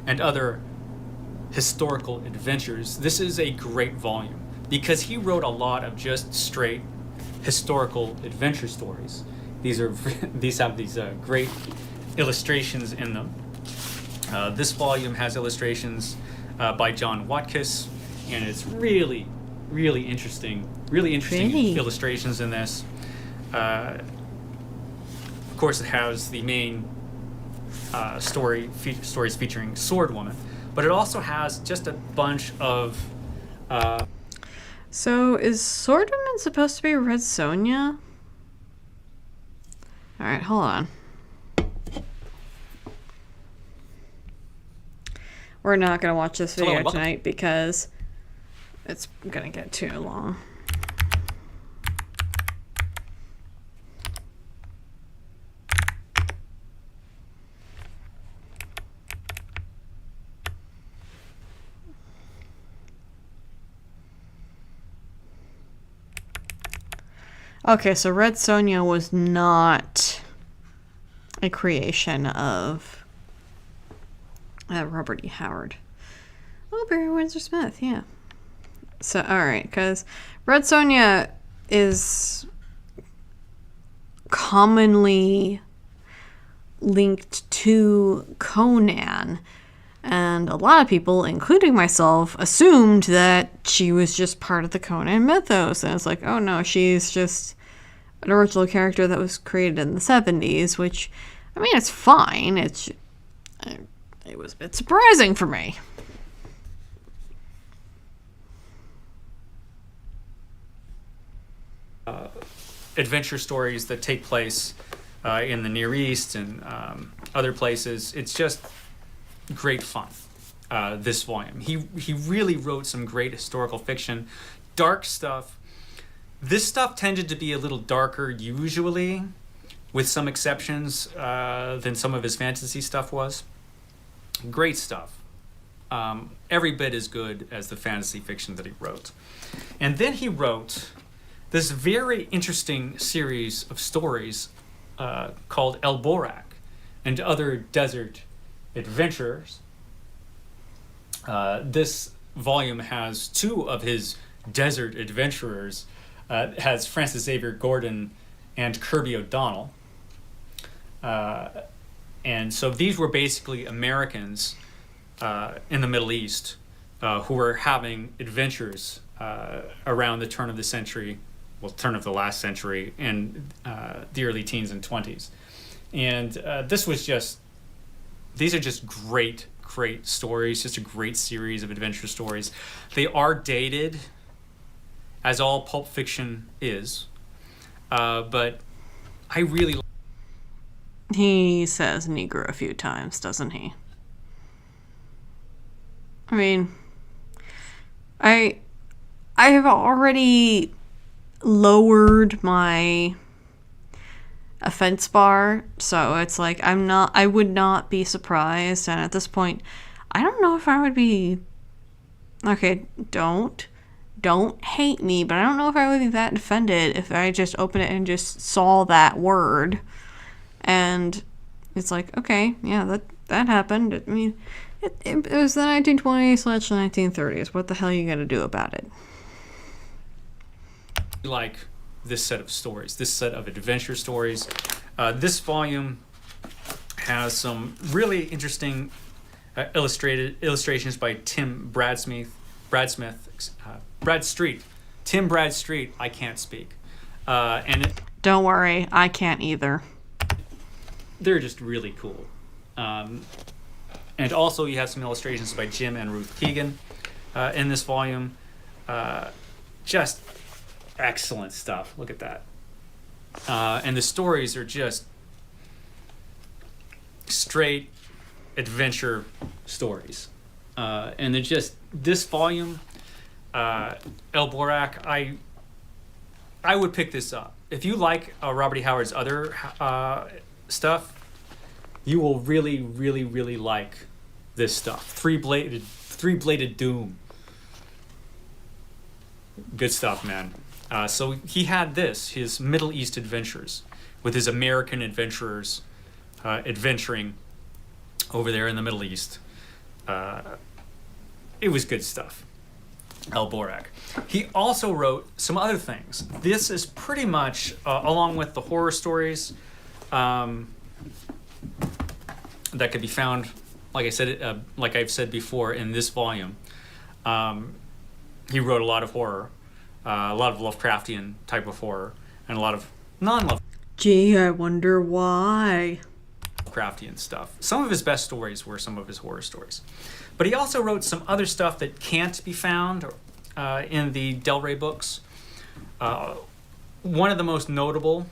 and other historical adventures. This is a great volume because he wrote a lot of just straight historical adventure stories. These have these great illustrations in them. This volume has illustrations by John Watkiss, and it's really, really interesting. Really interesting illustrations in this. Of course, it has the main stories featuring Sword Woman, but it also has just a bunch of. So is Sword Woman supposed to be Red Sonja? All right, hold on. We're not going to watch this video tonight because it's going to get too long. Okay, so Red Sonja was not a creation of Robert E. Howard. Oh, Barry Windsor Smith, yeah. So, alright, because Red Sonja is commonly linked to Conan, and a lot of people, including myself, assumed that she was just part of the Conan mythos, and it's like, oh no, she's just an original character that was created in the 70s, which, I mean, it's fine. It was a bit surprising for me. Adventure stories that take place in the Near East and other places. It's just great fun. This volume, he really wrote some great historical fiction, dark stuff. This stuff tended to be a little darker usually, with some exceptions, than some of his fantasy stuff was. Great stuff. Every bit as good as the fantasy fiction that he wrote. And then he wrote this very interesting series of stories called El Borak and Other Desert Adventurers. This volume has two of his desert adventurers. Has Francis Xavier Gordon and Kirby O'Donnell. And so these were basically Americans in the Middle East who were having adventures around the turn of the century, turn of the last century, and the early teens and 20s. And these are just great stories, just a great series of adventure stories. They are dated, as all pulp fiction is, but I really... He says Negro a few times, doesn't he? I mean, I have already lowered my offense bar, so it's like I would not be surprised, and at this point, I don't know if I would be... Okay, don't hate me, but I don't know if I would be that offended if I just opened it and just saw that word. And it's like, okay, yeah, that happened. I mean, it was the 1920s/1930s. What the hell are you going to do about it? Like this set of stories, this set of adventure stories. This volume has some really interesting illustrations by Tim Bradstreet. Tim Bradstreet, I can't speak. Don't worry, I can't either. They're just really cool. And also you have some illustrations by Jim and Ruth Keegan in this volume. Just excellent stuff. Look at that. And the stories are just straight adventure stories. And they're just, this volume, El Borak, I would pick this up. If you like Robert E. Howard's other stuff, you will really, really, really like this stuff. Three-bladed Doom. Good stuff, man. So he had his Middle East adventures, with his American adventurers adventuring over there in the Middle East. It was good stuff. El Borak. He also wrote some other things. This is pretty much, along with the horror stories that could be found, like I've said before, in this volume. He wrote a lot of horror, a lot of Lovecraftian type of horror, and a lot of non-Lovecraftian. Gee, I wonder why. Lovecraftian stuff. Some of his best stories were some of his horror stories. But he also wrote some other stuff that can't be found in the Del Rey books. One of the most notable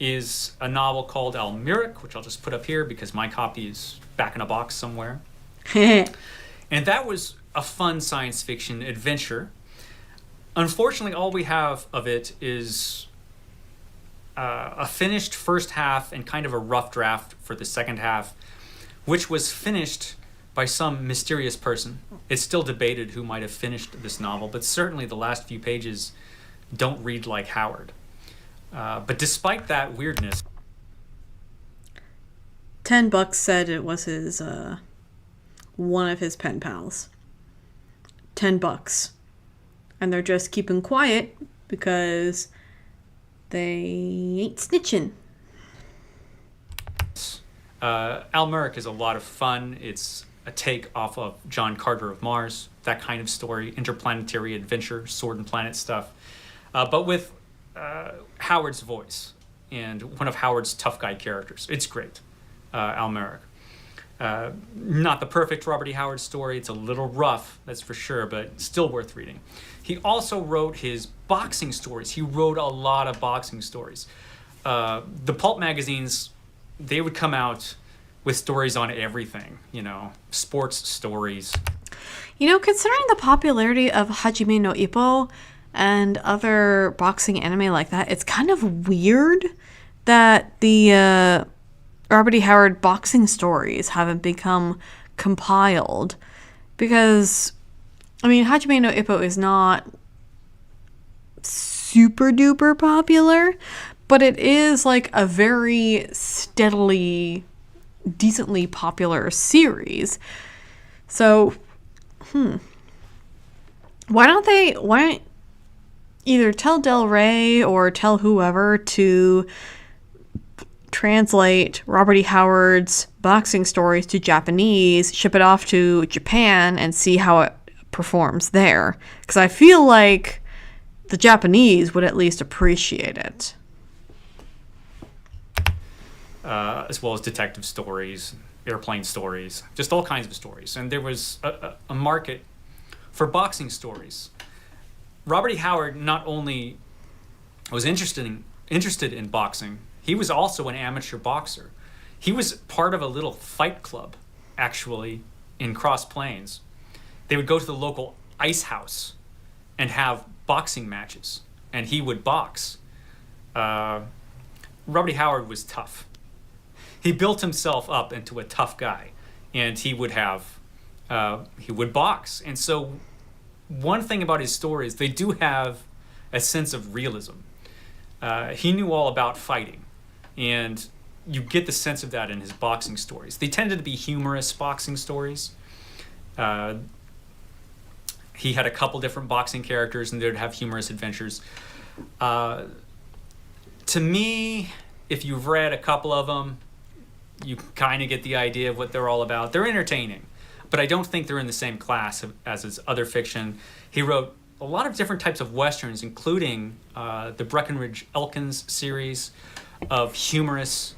is a novel called Almeric, which I'll just put up here because my copy is back in a box somewhere. And that was a fun science fiction adventure. Unfortunately, all we have of it is a finished first half and kind of a rough draft for the second half, which was finished by some mysterious person. It's still debated who might have finished this novel, but certainly the last few pages don't read like Howard. But despite that weirdness... $10 said it was his, one of his pen pals. $10. And they're just keeping quiet because they ain't snitching. Almeric is a lot of fun. It's a take off of John Carter of Mars, that kind of story, interplanetary adventure, sword and planet stuff, but with Howard's voice and one of Howard's tough guy characters. It's great, Almeric. Not the perfect Robert E. Howard story. It's a little rough, that's for sure, but still worth reading. He also wrote his boxing stories. He wrote a lot of boxing stories. The pulp magazines, they would come out with stories on everything, sports stories. Considering the popularity of Hajime no Ippo and other boxing anime like that, it's kind of weird that the Robert E. Howard boxing stories haven't become compiled, because, Hajime no Ippo is not super duper popular, but it is like a very steadily, decently popular series. So, why don't either tell Del Rey or tell whoever to translate Robert E. Howard's boxing stories to Japanese, ship it off to Japan, and see how it performs there. Because I feel like the Japanese would at least appreciate it. As well as detective stories, airplane stories, just all kinds of stories. And there was a market for boxing stories. Robert E. Howard not only was interested in boxing, he was also an amateur boxer. He was part of a little fight club, actually, in Cross Plains. They would go to the local ice house and have boxing matches, and he would box. Robert E. Howard was tough. He built himself up into a tough guy, and he would box. And so one thing about his stories, they do have a sense of realism. He knew all about fighting, and you get the sense of that in his boxing stories. They tended to be humorous boxing stories. He had a couple different boxing characters, and they'd have humorous adventures. To me, if you've read a couple of them, you kind of get the idea of what they're all about. They're entertaining, but I don't think they're in the same class as his other fiction. He wrote a lot of different types of westerns, including the Breckenridge Elkins series of humorous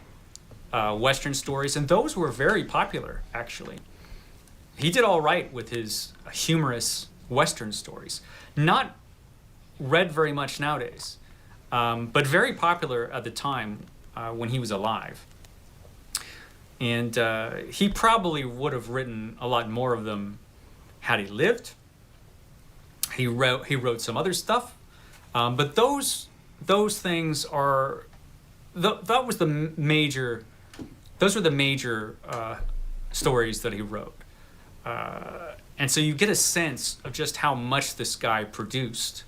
western stories, and those were very popular, actually. He did all right with his humorous western stories. Not read very much nowadays, but very popular at the time when he was alive. And he probably would have written a lot more of them had he lived. He wrote some other stuff, but those things are those were the major stories that he wrote, and so you get a sense of just how much this guy produced,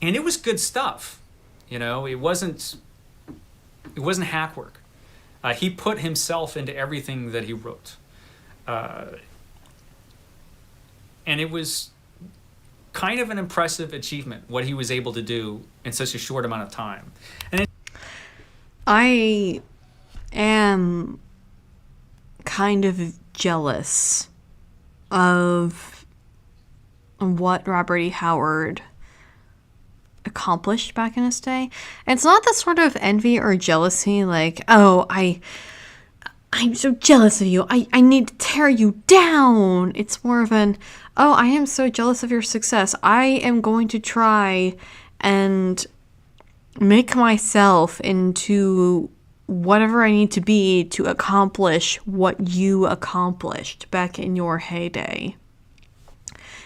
and it was good stuff. It wasn't hack work. He put himself into everything that he wrote. And it was kind of an impressive achievement, what he was able to do in such a short amount of time. And I am kind of jealous of what Robert E. Howard accomplished back in his day. And it's not the sort of envy or jealousy like, oh, I'm so jealous of you, I need to tear you down. It's more of an, oh, I am so jealous of your success. I am going to try and make myself into whatever I need to be to accomplish what you accomplished back in your heyday.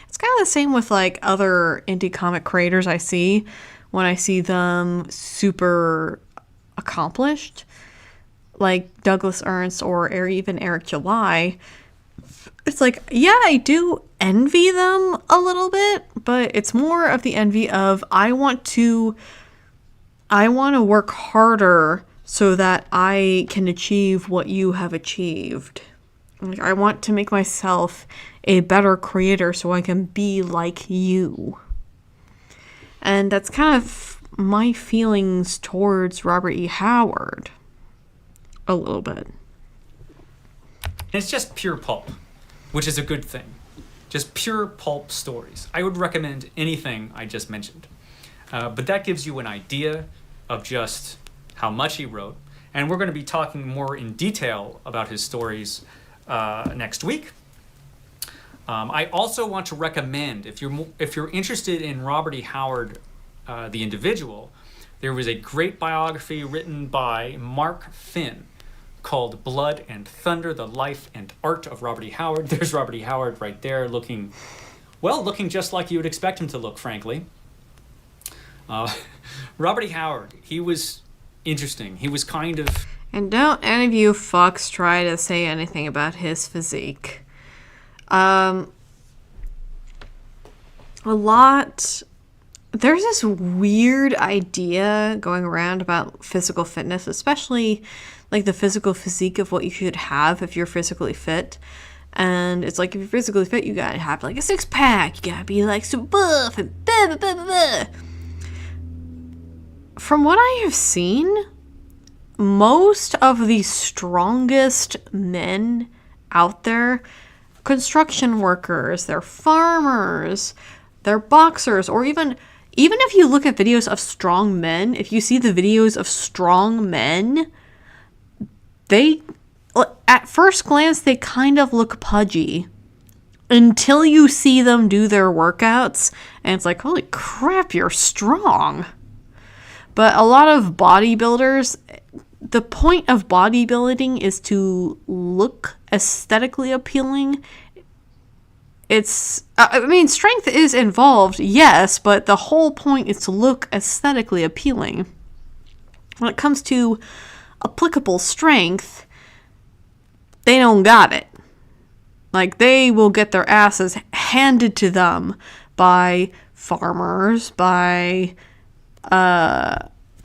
It's kind of the same with like other indie comic creators I see when I see them super accomplished, like Douglas Ernst or even Eric July. It's like, yeah, I do envy them a little bit, but it's more of the envy of I want to work harder so that I can achieve what you have achieved. Like, I want to make myself a better creator so I can be like you. And that's kind of my feelings towards Robert E. Howard. A little bit. it's just pure pulp, which is a good thing. Just pure pulp stories. I would recommend anything I just mentioned. But that gives you an idea of just how much he wrote. And we're going to be talking more in detail about his stories next week. I also want to recommend, if you're interested in Robert E. Howard, the individual, there was a great biography written by Mark Finn called Blood and Thunder, The Life and Art of Robert E. Howard. There's Robert E. Howard right there looking just like you would expect him to look, frankly. Robert E. Howard, he was interesting. He was kind of... And don't any of you fucks try to say anything about his physique. There's this weird idea going around about physical fitness, especially like the physical physique of what you should have if you're physically fit. And it's like, if you're physically fit, you gotta have like a six-pack, you gotta be like so buff and blah, blah, blah, blah, blah. From what I have seen, most of the strongest men out there, construction workers, they're farmers, they're boxers, or even if you look at videos of strong men, if you see the videos of strong men, they, at first glance, they kind of look pudgy until you see them do their workouts, and it's like, holy crap, you're strong. But a lot of bodybuilders, the point of bodybuilding is to look aesthetically appealing. Strength is involved, yes, but the whole point is to look aesthetically appealing. When it comes to applicable strength, they don't got it. Like, they will get their asses handed to them by farmers, by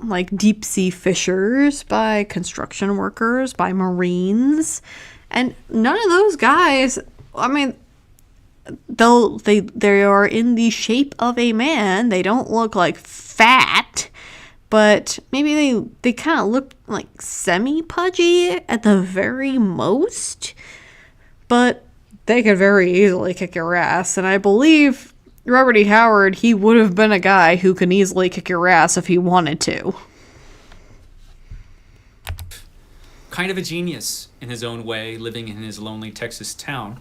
like deep sea fishers, by construction workers, by Marines, and none of those guys, I mean, though they are in the shape of a man, they don't look like fat, but maybe they kind of look like semi-pudgy at the very most, but they could very easily kick your ass, and I believe Robert E. Howard, he would have been a guy who can easily kick your ass if he wanted to. Kind of a genius in his own way, living in his lonely Texas town.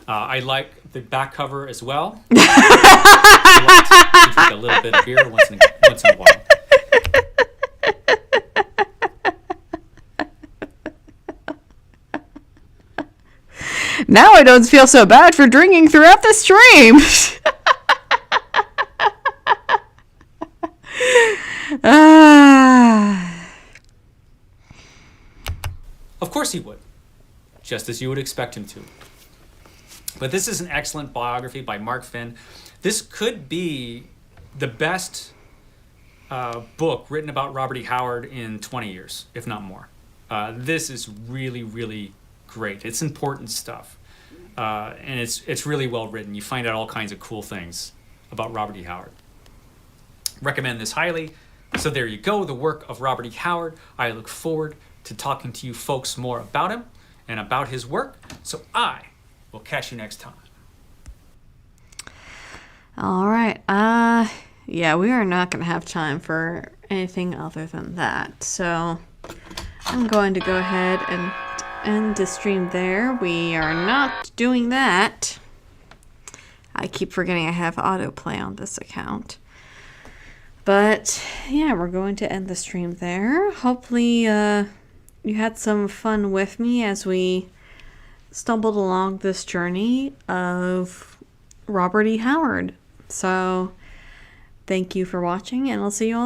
I like the back cover as well. I like to drink a little bit of beer once in a while. Now I don't feel so bad for drinking throughout the stream. Of course he would, just as you would expect him to. But this is an excellent biography by Mark Finn. This could be the best book written about Robert E. Howard in 20 years, if not more. This is really, really great. It's important stuff. And it's really well written. You find out all kinds of cool things about Robert E. Howard. Recommend this highly. So there you go, the work of Robert E. Howard. I look forward to talking to you folks more about him and about his work. So I will catch you next time. All right. Yeah, we are not going to have time for anything other than that. So I'm going to go ahead and end the stream there. We are not doing that. I keep forgetting I have autoplay on this account. But yeah, we're going to end the stream there. Hopefully you had some fun with me as we stumbled along this journey of Robert E. Howard. So thank you for watching, and I'll see you all